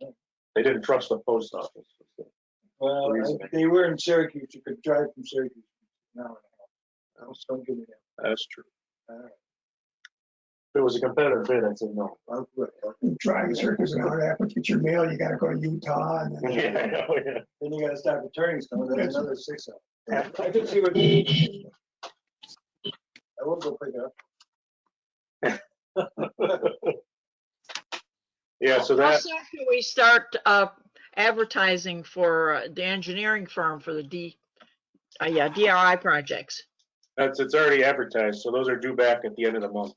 S16: Okay.
S2: They didn't trust the post office.
S16: Well, they were in Syracuse. You could drive from Syracuse. No, don't give me that.
S2: That's true. If it was a competitive bid, I'd say no.
S9: Driving Syracuse and all that, but get your mail, you gotta go to Utah. And then,
S2: Yeah.
S16: Then you gotta stop returning stuff. That's another 6 hours. I could see what. I will go pick it up.
S2: Yeah, so
S11: How
S2: that,
S11: soon can we start advertising for the engineering firm for the DRI projects?
S2: it's already advertised, so those are due back at the end of the month.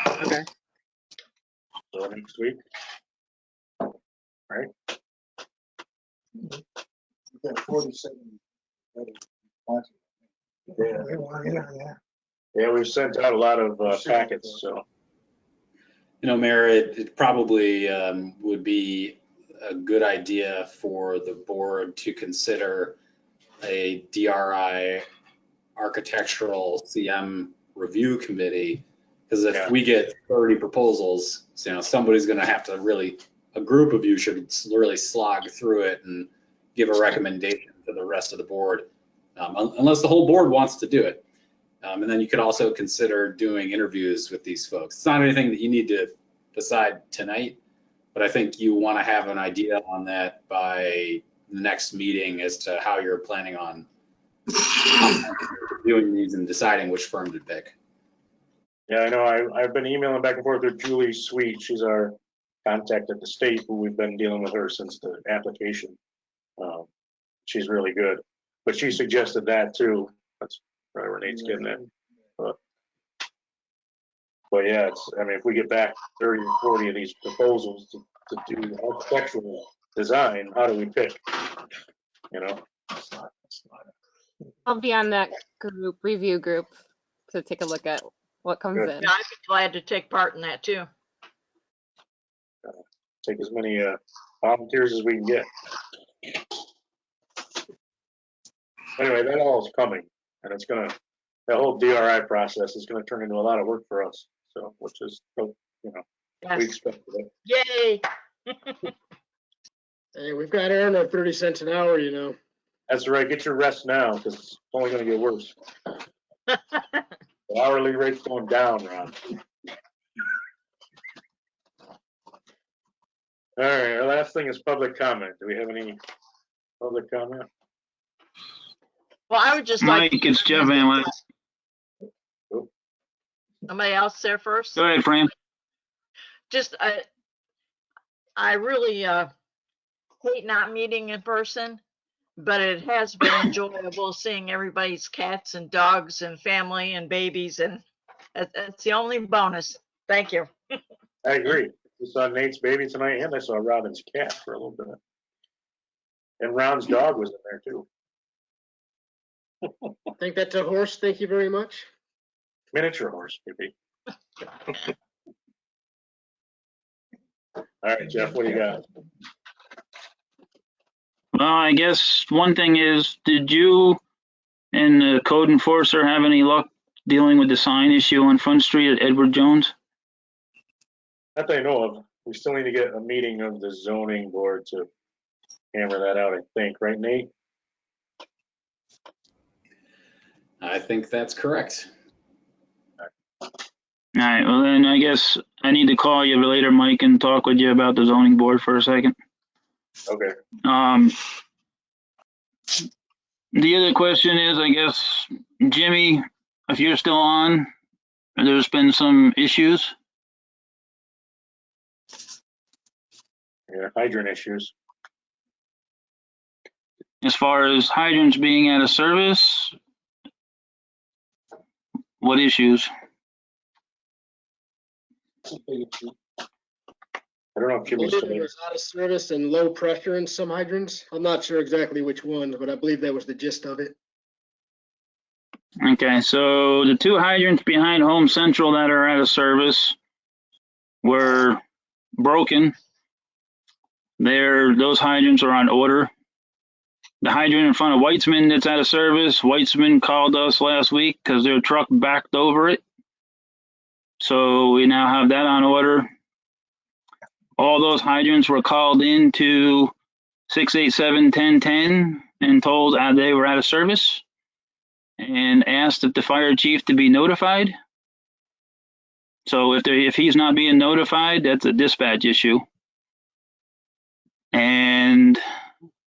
S11: Okay.
S2: So next week. Right?
S16: We've got 47.
S2: Yeah.
S9: They want in on that.
S2: Yeah, we've sent out a lot of packets, so.
S7: You know, Mayor, it probably would be a good idea for the board to consider a DRI architectural CM review committee. Because if we get 30 proposals, you know, somebody's going to have to really, a group of you should really slog through it and give a recommendation to the rest of the board, unless the whole board wants to do it. And then you could also consider doing interviews with these folks. It's not anything that you need to decide tonight, but I think you want to have an idea on that by the next meeting as to how you're planning on doing these and deciding which firm to pick.
S2: Yeah, I know. I've been emailing back and forth with Julie Sweet. She's our contact at the state, who we've been dealing with her since the application. She's really good, but she suggested that too. That's where Nate's getting at. But yeah, I mean, if we get back 30 or 40 of these proposals to do architectural design, how do we pick? You know?
S8: I'll be on that review group to take a look at what comes in.
S11: Yeah, I'd be glad to take part in that too.
S2: Take as many volunteers as we can get. Anyway, that all is coming, and it's gonna, that whole DRI process is gonna turn into a lot of work for us. So, which is, you know,
S11: Yes.
S2: we expected it.
S11: Yay!
S3: Hey, we've got to earn our 30 cents an hour, you know.
S2: That's right. Get your rest now, because it's only gonna get worse. The hourly rate's going down, Ron. All right, our last thing is public comment. Do we have any public comment?
S11: Well, I would just
S18: Mike,
S11: like.
S18: it's Jeff Van Wyck.
S11: Somebody else there first?
S18: Go ahead, Fran.
S11: Just, I really hate not meeting in person, but it has been enjoyable seeing everybody's cats and dogs and family and babies, and that's the only bonus. Thank you.
S2: I agree. We saw Nate's baby tonight, and I saw Robin's cat for a little bit. And Ron's dog was in there too.
S3: I think that's a horse. Thank you very much.
S2: Miniature horse, maybe. All right, Jeff, what do you got?
S18: Well, I guess one thing is, did you and the code enforcer have any luck dealing with the sign issue on Front Street at Edward Jones?
S2: Not that I know of. We still need to get a meeting of the zoning board to hammer that out, I think. Right, Nate?
S7: I think that's correct.
S18: All right, well then I guess I need to call you later, Mike, and talk with you about the zoning board for a second.
S2: Okay.
S18: The other question is, I guess, Jimmy, if you're still on, there's been some issues.
S2: Yeah, hydrant issues.
S18: As far as hydrants being out of service, what issues?
S2: I don't know if Jimmy's
S3: I believe it was out of service and low pressure in some hydrants. I'm not sure exactly which ones, but I believe that was the gist of it.
S18: Okay, so the two hydrants behind Home Central that are out of service were broken. Those hydrants are on order. The hydrant in front of Weitzman that's out of service, Weitzman called us last week because their truck backed over it. So we now have that on order. All those hydrants were called into 687-1010 and told they were out of service and asked if the fire chief to be notified. So if he's not being notified, that's a dispatch issue. And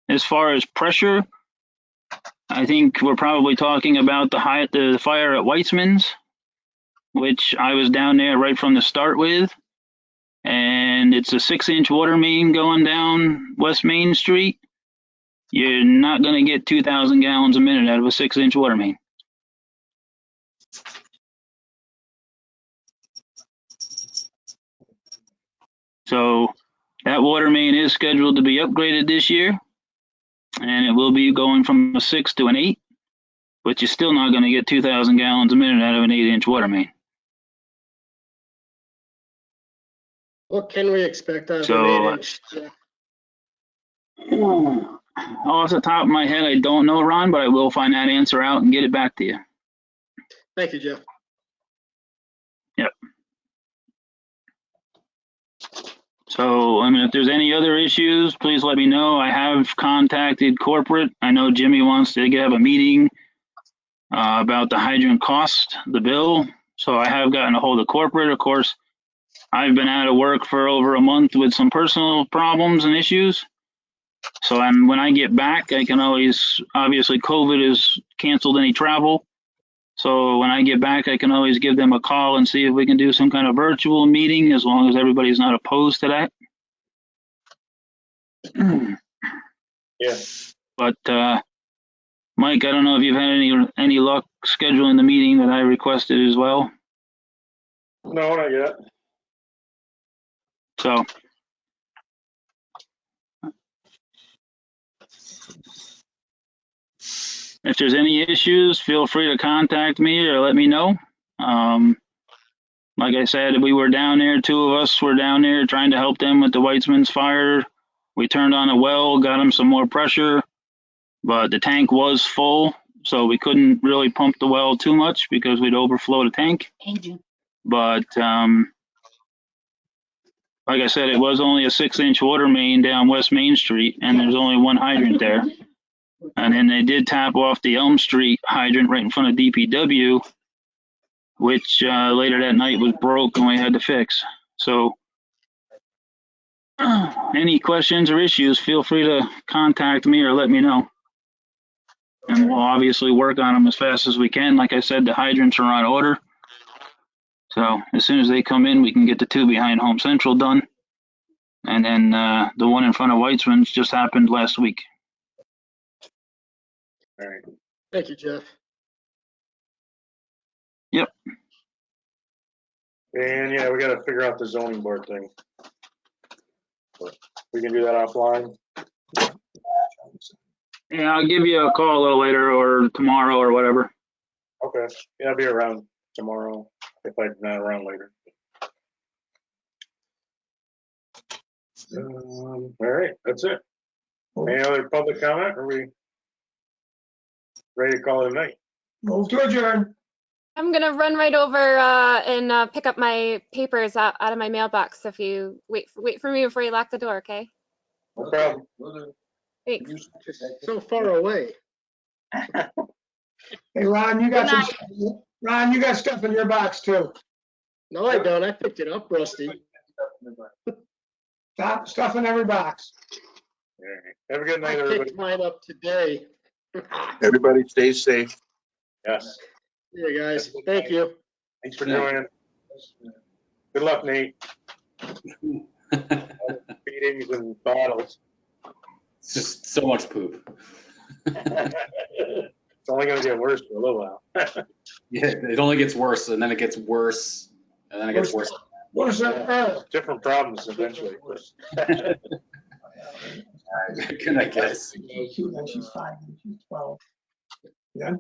S18: as far as pressure, I think we're probably talking about the fire at Weitzman's, which I was down there right from the start with. And it's a 6-inch water main going down West Main Street. You're not going to get 2,000 gallons a minute out of a 6-inch water main. So that water main is scheduled to be upgraded this year, and it will be going from a 6 to an 8, but you're still not going to get 2,000 gallons a minute out of an 8-inch water main.
S3: What can we expect out of
S18: So,
S3: an 8-inch?
S18: off the top of my head, I don't know, Ron, but I will find that answer out and get it back to you.
S3: Thank you, Jeff.
S18: Yep. So, I mean, if there's any other issues, please let me know. I have contacted corporate. I know Jimmy wants to have a meeting about the hydrant cost, the bill. So I have gotten a hold of corporate. Of course, I've been out of work for over a month with some personal problems and issues. So when I get back, I can always, obviously COVID has canceled any travel. So when I get back, I can always give them a call and see if we can do some kind of virtual meeting, as long as everybody's not opposed to that.
S2: Yeah.
S18: But Mike, I don't know if you've had any luck scheduling the meeting that I requested as well.
S2: No, not yet.
S18: So if there's any issues, feel free to contact me or let me know. Like I said, we were down there, 2 of us were down there trying to help them with the Weitzman's fire. We turned on a well, got them some more pressure, but the tank was full, so we couldn't really pump the well too much because we'd overflow the tank. But like I said, it was only a 6-inch water main down West Main Street, and there's only one hydrant there. And then they did tap off the Elm Street hydrant right in front of DPW, which later that night was broke and we had to fix. So any questions or issues, feel free to contact me or let me know. And we'll obviously work on them as fast as we can. Like I said, the hydrants are on order. So as soon as they come in, we can get the 2 behind Home Central done. And then the one in front of Weitzman's just happened last week.
S2: All right.
S3: Thank you, Jeff.
S18: Yep.
S2: And yeah, we gotta figure out the zoning board thing. But we can do that offline.
S18: Yeah, I'll give you a call a little later or tomorrow or whatever.
S2: Okay. Yeah, I'll be around tomorrow if I'm not around later. All right, that's it. Any other public comment? Are we ready to call it a night?
S9: Move to adjourn.
S8: I'm gonna run right over and pick up my papers out of my mailbox. If you wait for me before you lock the door, okay?
S2: No problem.
S8: Thanks.
S3: So far away.
S9: Hey, Ron, you got some, Ron, you got stuff in your box too.
S3: No, I don't. I picked it up, Rusty.
S9: Stuff in every box.
S2: All right. Have a good night,
S3: I
S2: everybody.
S3: picked mine up today.
S10: Everybody stay safe.
S2: Yes.
S3: Yeah, guys. Thank you.
S2: Thanks for joining. Good luck, Nate. Meetings and battles.
S7: It's just so much poop.
S2: It's only gonna get worse for a little while.
S7: Yeah, it only gets worse, and then it gets worse, and then it gets worse.
S9: What is that?
S2: Different problems eventually.
S7: Good night, guys.
S9: Then she's 5, and she's 12. Yeah.